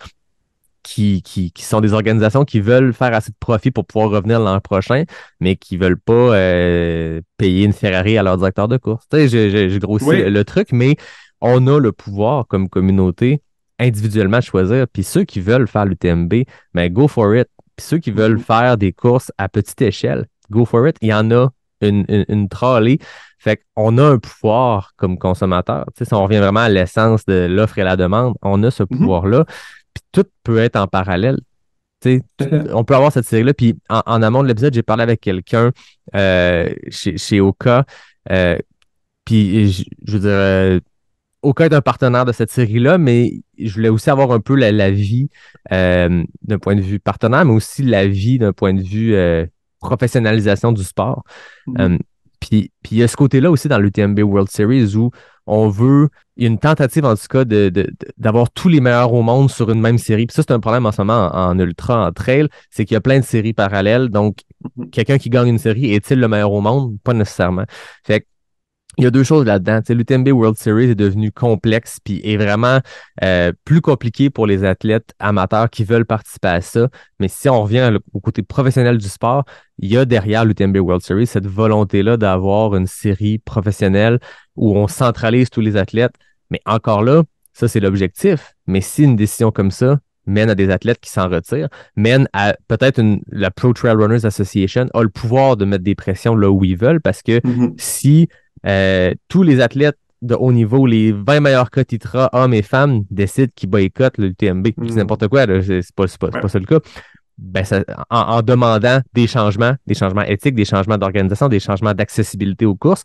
qui sont des organisations qui veulent faire assez de profit pour pouvoir revenir l'an prochain, mais qui veulent pas payer une Ferrari à leur directeur de course. Tu sais, j'ai grossi le truc, mais on a le pouvoir comme communauté individuellement de choisir. Puis ceux qui veulent faire l'UTMB, ben go for it. Puis ceux qui veulent faire des courses à petite échelle, go for it. Il y en a une trolley. Fait qu'on a un pouvoir comme consommateur. Tu sais, si on revient vraiment à l'essence de l'offre et la demande, on a ce pouvoir-là. Puis tout peut être en parallèle. Tu sais, on peut avoir cette série-là. Puis en amont de l'épisode, j'ai parlé avec quelqu'un chez Oka. Puis je veux dire, Oka est un partenaire de cette série-là, mais je voulais aussi avoir un peu la vie d'un point de vue partenaire, mais aussi la vie d'un point de vue professionnalisation du sport. Puis il y a ce côté-là aussi dans l'UTMB World Series où il y a une tentative en tout cas d'avoir tous les meilleurs au monde sur une même série. Puis ça, c'est un problème en ce moment en ultra, en trail, c'est qu'il y a plein de séries parallèles. Donc, quelqu'un qui gagne une série, est-il le meilleur au monde? Pas nécessairement. Fait que, il y a deux choses là-dedans. L'UTMB World Series est devenu complexe puis est vraiment plus compliqué pour les athlètes amateurs qui veulent participer à ça. Mais si on revient au côté professionnel du sport, il y a derrière l'UTMB World Series cette volonté-là d'avoir une série professionnelle où on centralise tous les athlètes. Mais encore là, ça, c'est l'objectif. Mais si une décision comme ça mène à des athlètes qui s'en retirent, mène à peut-être la Pro Trail Runners Association a le pouvoir de mettre des pressions là où ils veulent parce que si tous les athlètes de haut niveau, les 20 meilleurs cas Titra, hommes et femmes, décident qu'ils boycottent l'UTMB. C'est n'importe quoi, c'est pas ça le cas. Ben en demandant des changements éthiques, des changements d'organisation, des changements d'accessibilité aux courses,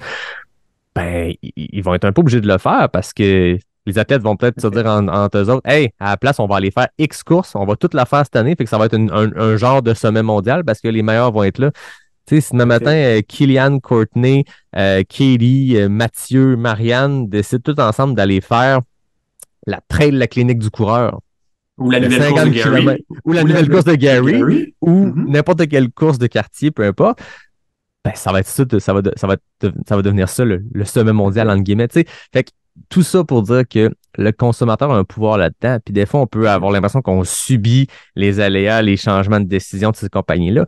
ben ils vont être un peu obligés de le faire parce que les athlètes vont peut-être se dire entre eux autres, hey, à la place, on va aller faire X courses, on va toute la faire cette année, fait que ça va être un genre de sommet mondial parce que les meilleurs vont être là. Tu sais, si demain matin, Kylian, Courtney, Katie, Mathieu, Marianne décident tous ensemble d'aller faire la trail de la clinique du coureur. Ou la nouvelle course de Gary. Ou la nouvelle course de Gary. Ou n'importe quelle course de quartier, peu importe. Ben, ça va être ça, ça va devenir ça, le sommet mondial, entre guillemets. Tu sais. Fait que tout ça pour dire que le consommateur a un pouvoir là-dedans. Puis des fois, on peut avoir l'impression qu'on subit les aléas, les changements de décision de ces compagnies-là.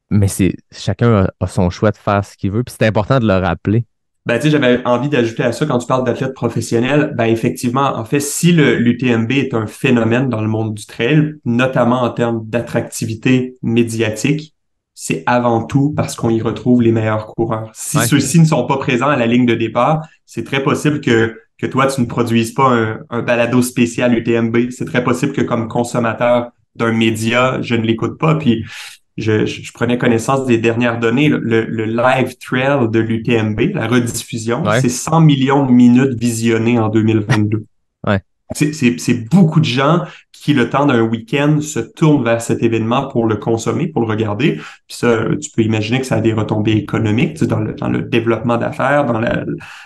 Mais chacun a son choix de faire ce qu'il veut, puis c'est important de le rappeler. Ben, tu sais, j'avais envie d'ajouter à ça, quand tu parles d'athlètes professionnels, ben, effectivement, en fait, si l'UTMB est un phénomène dans le monde du trail, notamment en termes d'attractivité médiatique, c'est avant tout parce qu'on y retrouve les meilleurs coureurs. Si ceux-ci ne sont pas présents à la ligne de départ, c'est très possible que toi, tu ne produises pas un balado spécial UTMB. C'est très possible que comme consommateur d'un média, je ne l'écoute pas, puis je prenais connaissance des dernières données. Le live trail de l'UTMB, la rediffusion, c'est 100 millions de minutes visionnées en 2022. Ouais. C'est beaucoup de gens qui, le temps d'un week-end, se tournent vers cet événement pour le consommer, pour le regarder. Puis ça, tu peux imaginer que ça a des retombées économiques, tu sais, dans le développement d'affaires, dans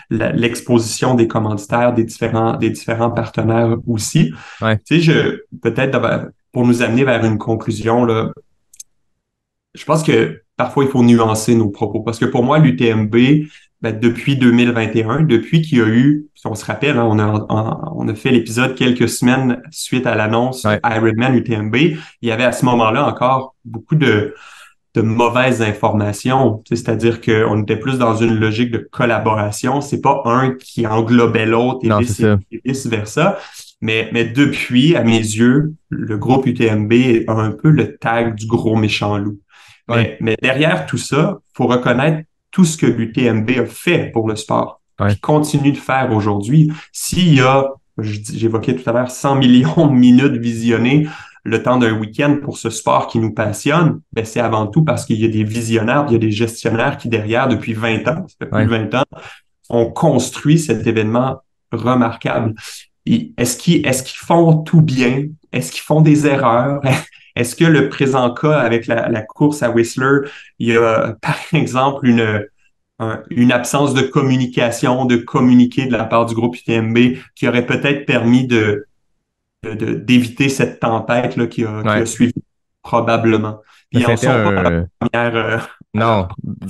l'exposition des commanditaires, des différents partenaires aussi. Ouais. Tu sais, peut-être pour nous amener vers une conclusion, là, je pense que parfois, il faut nuancer nos propos. Parce que pour moi, l'UTMB, depuis 2021, depuis qu'il y a eu, si on se rappelle, hein, on a fait l'épisode quelques semaines suite à l'annonce Ironman UTMB, il y avait à ce moment-là encore beaucoup de mauvaises informations. C'est-à-dire qu'on était plus dans une logique de collaboration. C'est pas un qui englobait l'autre et vice-versa. Mais depuis, à mes yeux, le groupe UTMB a un peu le tag du gros méchant loup. Mais derrière tout ça, il faut reconnaître tout ce que l'UTMB a fait pour le sport, puis continue de faire aujourd'hui. S'il y a, j'évoquais tout à l'heure, 100 millions de minutes visionnées le temps d'un week-end pour ce sport qui nous passionne, ben c'est avant tout parce qu'il y a des visionnaires, il y a des gestionnaires qui, derrière, depuis 20 ans, ça fait plus de 20 ans, ont construit cet événement remarquable. Est-ce qu'ils font tout bien? Est-ce qu'ils font des erreurs? Est-ce que le présent cas avec la course à Whistler, il y a, par exemple, une absence de communication, de communiqué de la part du groupe UTMB qui aurait peut-être permis d'éviter cette tempête là, qui a suivi probablement. Puis en sont pas la première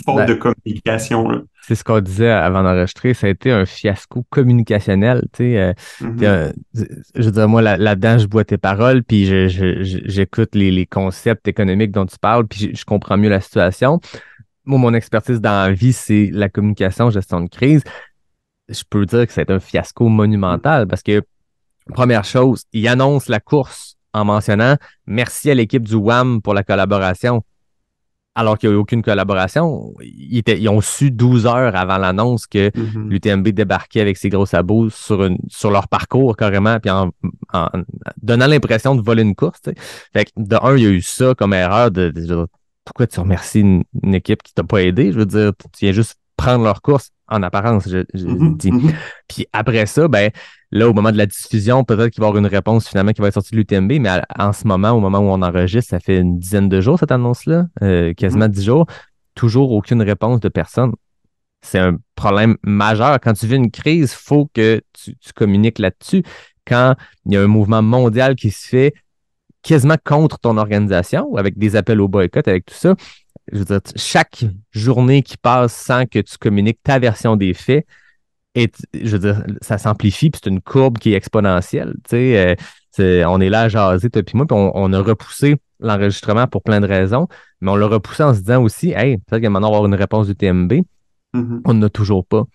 faute de communication. Là. C'est ce qu'on disait avant d'enregistrer, ça a été un fiasco communicationnel. Tu sais, je veux dire, moi, là-dedans, je bois tes paroles, puis j'écoute les concepts économiques dont tu parles, puis je comprends mieux la situation. Moi, mon expertise dans la vie, c'est la communication, gestion de crise. Je peux dire que c'est un fiasco monumental parce que, première chose, il annonce la course en mentionnant « Merci à l'équipe du WAM pour la collaboration ». Alors qu'il n'y a eu aucune collaboration, ils ont su 12 heures avant l'annonce que l'UTMB débarquait avec ses gros sabots sur leur parcours carrément, puis en donnant l'impression de voler une course. T'sais. Fait que de un, il y a eu ça comme erreur de pourquoi tu remercies une équipe qui t'a pas aidé? Je veux dire, tu viens juste prendre leur course en apparence, je dis. Puis après ça, ben là, au moment de la diffusion, peut-être qu'il va y avoir une réponse finalement qui va être sortie de l'UTMB, mais en ce moment, au moment où on enregistre, ça fait une dizaine de jours, cette annonce-là, quasiment 10 jours, toujours aucune réponse de personne. c'est un problème majeur. Quand tu vis une crise, il faut que tu communiques là-dessus. Quand il y a un mouvement mondial qui se fait quasiment contre ton organisation, avec des appels au boycott, avec tout ça, je veux dire, chaque journée qui passe sans que tu communiques ta version des faits, je veux dire, ça s'amplifie, puis c'est une courbe qui est exponentielle. Tu sais, on est là à jaser, toi puis moi, puis on a repoussé l'enregistrement pour plein de raisons, mais on l'a repoussé en se disant aussi, hey, peut-être qu'il va maintenant avoir une réponse du TMB. On n'en a toujours pas.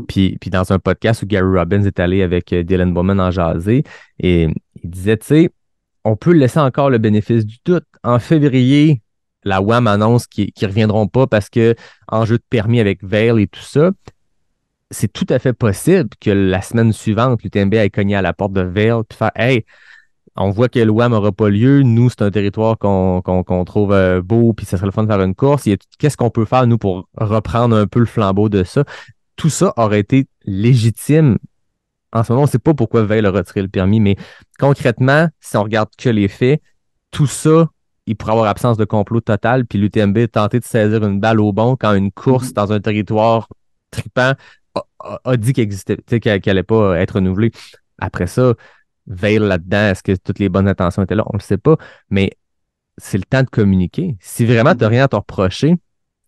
Puis dans un podcast où Gary Robbins est allé avec Dylan Bowman en jaser, et il disait, tu sais, on peut laisser encore le bénéfice du doute. En février, la WAM annonce qu'ils ne reviendront pas parce que enjeu de permis avec Vail et tout ça. C'est tout à fait possible que la semaine suivante, l'UTMB ait cogné à la porte de Vail et faire hey, on voit que le WAM n'aura pas lieu. Nous, c'est un territoire qu'on trouve beau, puis ça serait le fun de faire une course. Qu'est-ce qu'on peut faire, nous, pour reprendre un peu le flambeau de ça? Tout ça aurait été légitime. En ce moment, on ne sait pas pourquoi Vail a retiré le permis, mais concrètement, si on regarde que les faits, tout ça, il pourrait avoir absence de complot total, puis l'UTMB a tenté de saisir une balle au bon quand une course dans un territoire trippant a dit qu'elle n'allait pas être renouvelée. Après ça, Vail là-dedans, est-ce que toutes les bonnes intentions étaient là? On ne le sait pas, mais c'est le temps de communiquer. Si vraiment tu n'as rien à te reprocher,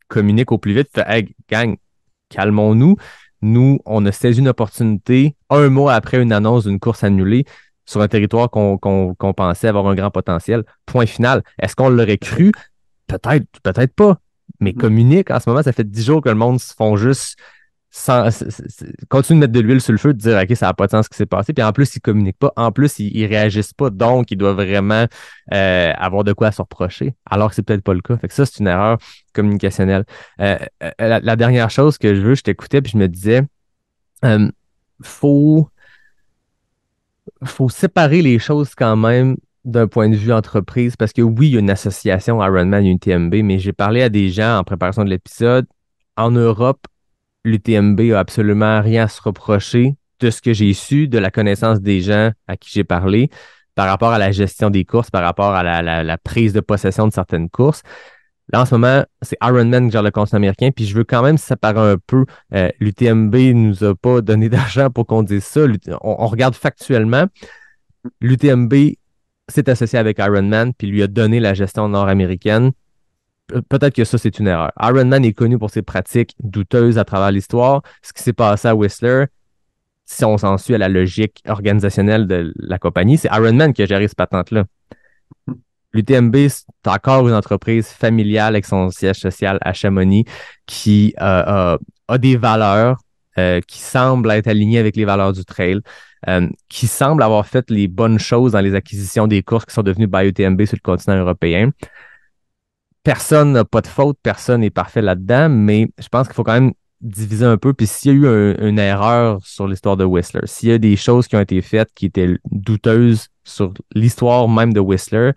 communique au plus vite. Fais, hey, gang, calmons-nous. Nous, on a saisi une opportunité un mois après une annonce d'une course annulée sur un territoire qu'on pensait avoir un grand potentiel. Point final. Est-ce qu'on l'aurait cru? Peut-être, peut-être pas. Mais communique. En ce moment, ça fait 10 jours que le monde se font juste continue de mettre de l'huile sur le feu, de dire OK, ça n'a pas de sens ce qui s'est passé. Puis en plus, ils ne communiquent pas. En plus, ils ne réagissent pas. Donc, ils doivent vraiment avoir de quoi se reprocher. Alors que c'est peut-être pas le cas. Fait que ça, c'est une erreur communicationnelle. La dernière chose que je t'écoutais, puis je me disais, faut séparer les choses quand même d'un point de vue entreprise, parce que oui, il y a une association Ironman et UTMB, mais j'ai parlé à des gens en préparation de l'épisode. En Europe, l'UTMB a absolument rien à se reprocher de ce que j'ai su, de la connaissance des gens à qui j'ai parlé, par rapport à la gestion des courses, par rapport à la prise de possession de certaines courses. Là, en ce moment, c'est Ironman qui gère le continent américain, puis je veux quand même séparer un peu. L'UTMB ne nous a pas donné d'argent pour qu'on dise ça. On regarde factuellement. L'UTMB s'est associé avec Ironman, puis lui a donné la gestion nord-américaine. Peut-être que ça, c'est une erreur. Ironman est connu pour ses pratiques douteuses à travers l'histoire. Ce qui s'est passé à Whistler, si on s'en suit à la logique organisationnelle de la compagnie, c'est Ironman qui a géré cette patente-là. L'UTMB, c'est encore une entreprise familiale avec son siège social à Chamonix qui a des valeurs qui semblent être alignées avec les valeurs du trail, qui semblent avoir fait les bonnes choses dans les acquisitions des courses qui sont devenues by UTMB sur le continent européen. Personne n'a pas de faute, personne n'est parfait là-dedans, mais je pense qu'il faut quand même diviser un peu. Puis s'il y a eu une erreur sur l'histoire de Whistler, s'il y a des choses qui ont été faites qui étaient douteuses sur l'histoire même de Whistler,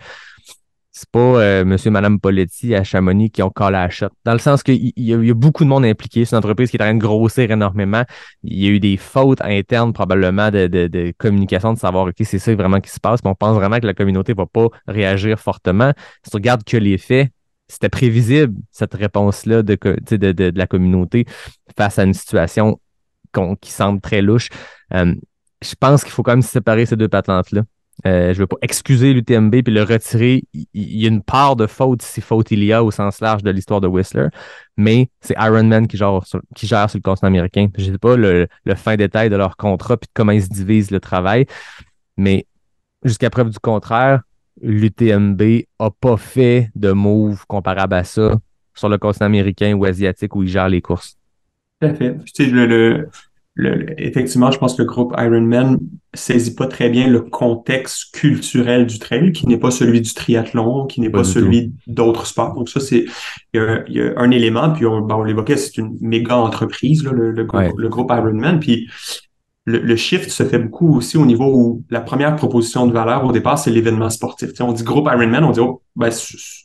c'est pas monsieur et madame Poletti à Chamonix qui ont collé à la shot. Dans le sens qu'il y a beaucoup de monde impliqué. C'est une entreprise qui est en train de grossir énormément. Il y a eu des fautes internes probablement de communication, de savoir, OK, c'est ça vraiment qui se passe. Mais on pense vraiment que la communauté va pas réagir fortement. Si tu regardes que les faits, c'était prévisible, cette réponse-là de la communauté face à une situation qui semble très louche. Je pense qu'il faut quand même séparer ces deux patentes-là. Je ne veux pas excuser l'UTMB puis le retirer. Il y a une part de faute, si faute il y a, au sens large de l'histoire de Whistler, mais c'est Ironman qui gère sur le continent américain. Je ne sais pas le fin détail de leur contrat puis de comment ils se divisent le travail, mais jusqu'à preuve du contraire, l'UTMB n'a pas fait de move comparable à ça sur le continent américain ou asiatique où ils gèrent les courses. Tout à fait. Tu sais, effectivement, je pense que le groupe Ironman saisit pas très bien le contexte culturel du trail, qui n'est pas celui du triathlon, qui n'est pas celui d'autres sports. Donc ça, il y a un élément, puis on l'évoquait, c'est une méga entreprise, là, le groupe Ironman. Puis le shift se fait beaucoup aussi au niveau où la première proposition de valeur au départ, c'est l'événement sportif. Tu sais, on dit groupe Ironman, on dit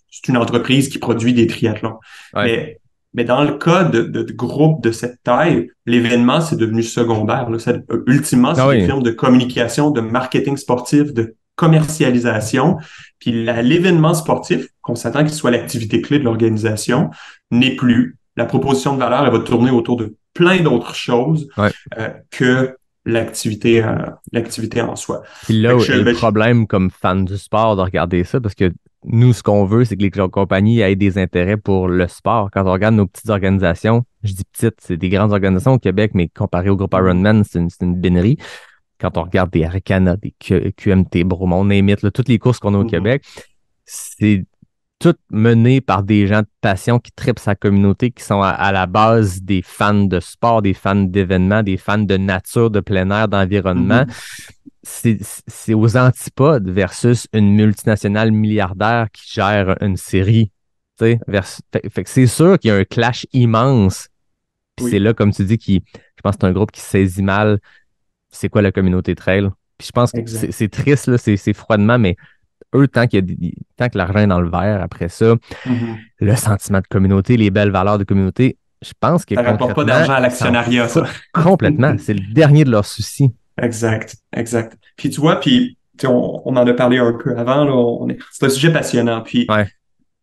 c'est une entreprise qui produit des triathlons. Ouais. Mais dans le cas de groupes de cette taille, l'événement, c'est devenu secondaire. Là. Ultimement, c'est des firmes de communication, de marketing sportif, de commercialisation. Puis l'événement sportif, qu'on s'attend qu'il soit l'activité clé de l'organisation, n'est plus. la proposition de valeur, elle va tourner autour de plein d'autres choses Ouais. que l'activité en soi. Puis là Fait que est le problème comme fan du sport de regarder ça, parce que nous, ce qu'on veut, c'est que les compagnies aient des intérêts pour le sport. Quand on regarde nos petites organisations, je dis petites, c'est des grandes organisations au Québec, mais comparé au groupe Ironman, c'est une bénérie. Quand on regarde des Arcana, des QMT, Bromont, name it, là, toutes les courses qu'on a au Québec, c'est tout mené par des gens de passion qui trippent sa communauté, qui sont à la base des fans de sport, des fans d'événements, des fans de nature, de plein air, d'environnement. C'est aux antipodes versus une multinationale milliardaire qui gère une série. Fait que c'est sûr qu'il y a un clash immense. Puis c'est là, comme tu dis, je pense que c'est un groupe qui saisit mal c'est quoi la communauté trail. Puis je pense que c'est triste, là, c'est froidement, mais eux, tant que l'argent est dans le vert, après ça, le sentiment de communauté, les belles valeurs de communauté, je pense que ça rapporte pas d'argent à l'actionnariat, ça. Complètement. C'est le dernier de leurs soucis. Exact. Puis tu vois, on en a parlé un peu avant, là, c'est un sujet passionnant. Puis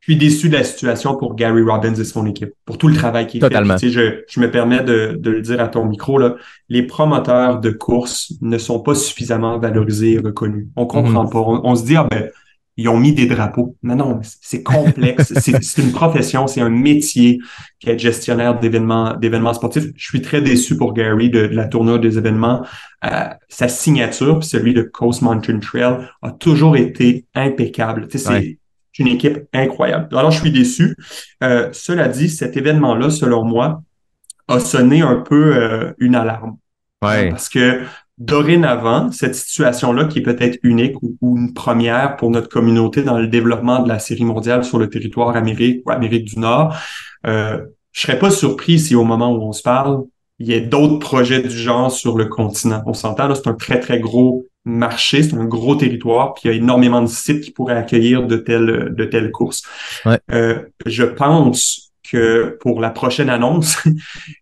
je suis déçu de la situation pour Gary Robbins et son équipe, pour tout le travail qu'il fait. Puis, je me permets de le dire à ton micro, là, les promoteurs de courses ne sont pas suffisamment valorisés et reconnus. On comprend pas. On se dit, ils ont mis des drapeaux. Non, c'est complexe. c'est une profession, c'est un métier qu'être gestionnaire d'événements sportifs. Je suis très déçu pour Gary de la tournure des événements. Sa signature, puis celui de Coast Mountain Trail, a toujours été impeccable. C'est une équipe incroyable. Alors, je suis déçu. Cela dit, cet événement-là, selon moi, a sonné un peu une alarme. Parce que dorénavant, cette situation-là, qui est peut-être unique ou une première pour notre communauté dans le développement de la série mondiale sur le territoire Amérique du Nord, je serais pas surpris si au moment où on se parle, il y ait d'autres projets du genre sur le continent. On s'entend, là, c'est un très, très gros marché, c'est un gros territoire, puis il y a énormément de sites qui pourraient accueillir de telles courses. Je pense que pour la prochaine annonce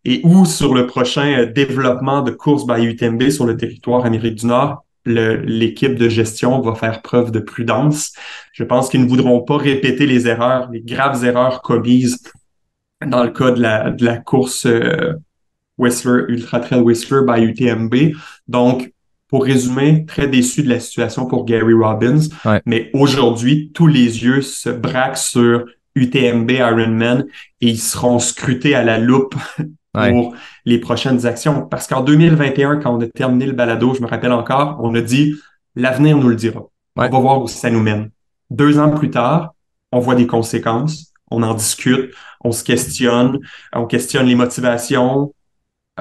et ou sur le prochain développement de courses by UTMB sur le territoire Amérique du Nord, l'équipe de gestion va faire preuve de prudence. Je pense qu'ils ne voudront pas répéter les graves erreurs commises dans le cas de la course Whistler, Ultra Trail Whistler by UTMB. Donc, pour résumer, très déçu de la situation pour Gary Robbins. Mais aujourd'hui, tous les yeux se braquent sur UTMB Ironman et ils seront scrutés à la loupe pour les prochaines actions. Parce qu'en 2021, quand on a terminé le balado, je me rappelle encore, on a dit « l'avenir nous le dira ». On va voir où ça nous mène. 2 ans plus tard, on voit des conséquences, on en discute, on questionne les motivations.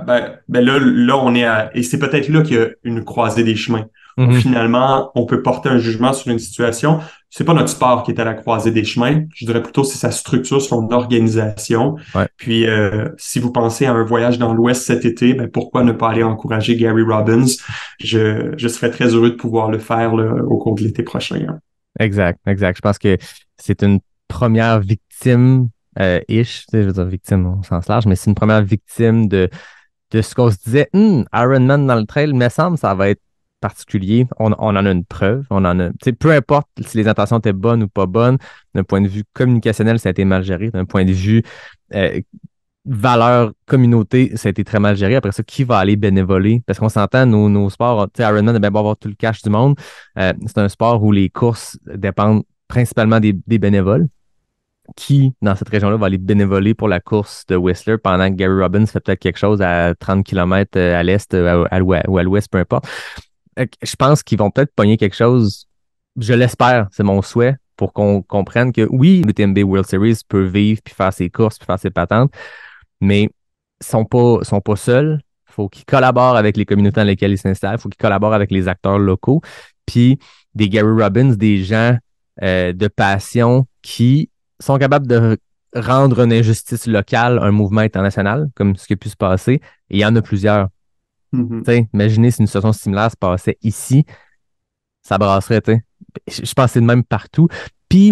Ben là, on est et c'est peut-être là qu'il y a une croisée des chemins. Finalement, on peut porter un jugement sur une situation. C'est pas notre sport qui est à la croisée des chemins. Je dirais plutôt c'est sa structure, son organisation. Puis, si vous pensez à un voyage dans l'Ouest cet été, ben pourquoi ne pas aller encourager Gary Robbins? Je serais très heureux de pouvoir le faire là, au cours de l'été prochain. Hein. Exact. Je pense que c'est une première victime ish, je veux dire victime au sens large, mais c'est une première victime de ce qu'on se disait, Ironman dans le trail, me semble, ça va être particulier. On en a une preuve. Peu importe si les intentions étaient bonnes ou pas bonnes, d'un point de vue communicationnel, ça a été mal géré. D'un point de vue valeur communauté, ça a été très mal géré. Après ça, qui va aller bénévoler? Parce qu'on s'entend, nos sports, Ironman a bien beau avoir tout le cash du monde. C'est un sport où les courses dépendent principalement des bénévoles. Qui, dans cette région-là, va aller bénévoler pour la course de Whistler pendant que Gary Robbins fait peut-être quelque chose à 30 km à l'est ou à l'ouest, peu importe. Je pense qu'ils vont peut-être pogner quelque chose, je l'espère, c'est mon souhait, pour qu'on comprenne que oui, l'UTMB World Series peut vivre, puis faire ses courses, puis faire ses patentes, mais ils sont pas seuls. Il faut qu'ils collaborent avec les communautés dans lesquelles ils s'installent, il faut qu'ils collaborent avec les acteurs locaux, puis des Gary Robbins, des gens de passion qui sont capables de rendre une injustice locale un mouvement international, comme ce qui a pu se passer, et il y en a plusieurs. Imaginez si une situation similaire se passait ici, ça brasserait, je pense que c'est de même partout. Puis,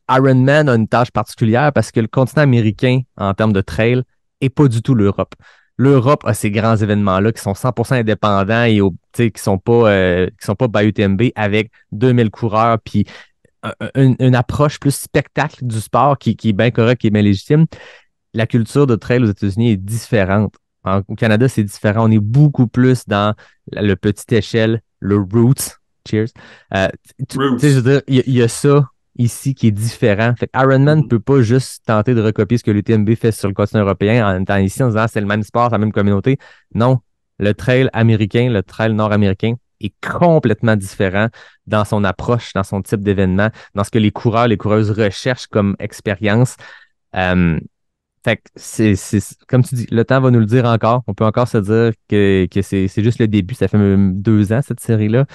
Ironman a une tâche particulière parce que le continent américain, en termes de trail, n'est pas du tout l'Europe. L'Europe a ces grands événements-là qui sont 100% indépendants et qui sont pas by UTMB avec 2000 coureurs, puis une approche plus spectacle du sport qui est bien correcte, qui est bien légitime. la culture de trail aux États-Unis est différente. Au Canada, c'est différent. On est beaucoup plus dans le petite échelle, le roots. Cheers. Tu sais, je veux dire, il y a ça ici qui est différent. Fait que Ironman ne peut pas juste tenter de recopier ce que l'UTMB fait sur le continent européen en étant ici en disant c'est le même sport, c'est la même communauté. Non, le trail américain, le trail nord-américain est complètement différent dans son approche, dans son type d'événement, dans ce que les coureurs, les coureuses recherchent comme expérience. Fait que c'est comme tu dis, le temps va nous le dire encore. On peut encore se dire que c'est juste le début. Ça fait même 2 ans, cette série-là.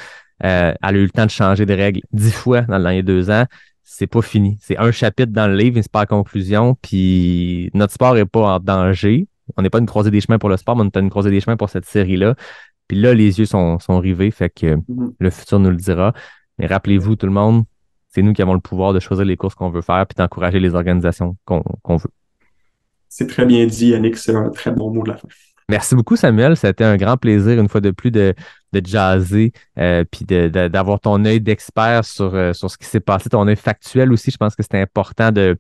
Elle a eu le temps de changer de règles 10 fois dans les 2 ans. C'est pas fini. C'est un chapitre dans le livre, mais c'est pas la conclusion. Puis notre sport est pas en danger. On n'est pas une croisée des chemins pour le sport, mais on est une croisée des chemins pour cette série-là. Puis là, les yeux sont rivés. Fait que le futur nous le dira. Mais rappelez-vous, tout le monde, c'est nous qui avons le pouvoir de choisir les courses qu'on veut faire puis d'encourager les organisations qu'on veut. C'est très bien dit, Yannick. C'est un très bon mot de la fin. Merci beaucoup, Samuel. C'était un grand plaisir, une fois de plus, de jazzer puis d'avoir ton œil d'expert sur ce qui s'est passé, ton œil factuel aussi. Je pense que c'était important de...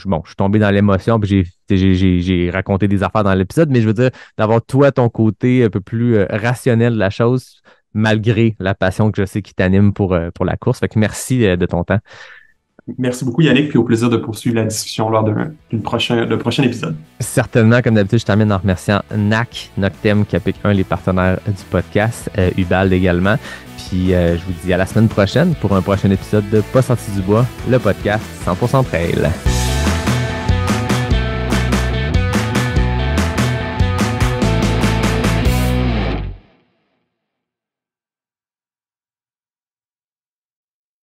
Bon, je suis tombé dans l'émotion puis j'ai raconté des affaires dans l'épisode, mais je veux dire, d'avoir toi, ton côté un peu plus rationnel de la chose, malgré la passion que je sais qui t'anime pour la course. Fait que merci de ton temps. Merci beaucoup, Yannick, puis au plaisir de poursuivre la discussion lors d'un prochain épisode. Certainement, comme d'habitude, je termine en remerciant NAC, Noctem, Capic 1, les partenaires du podcast, Ubald également. Puis je vous dis à la semaine prochaine pour un prochain épisode de Pas sorti du bois, le podcast 100% trail.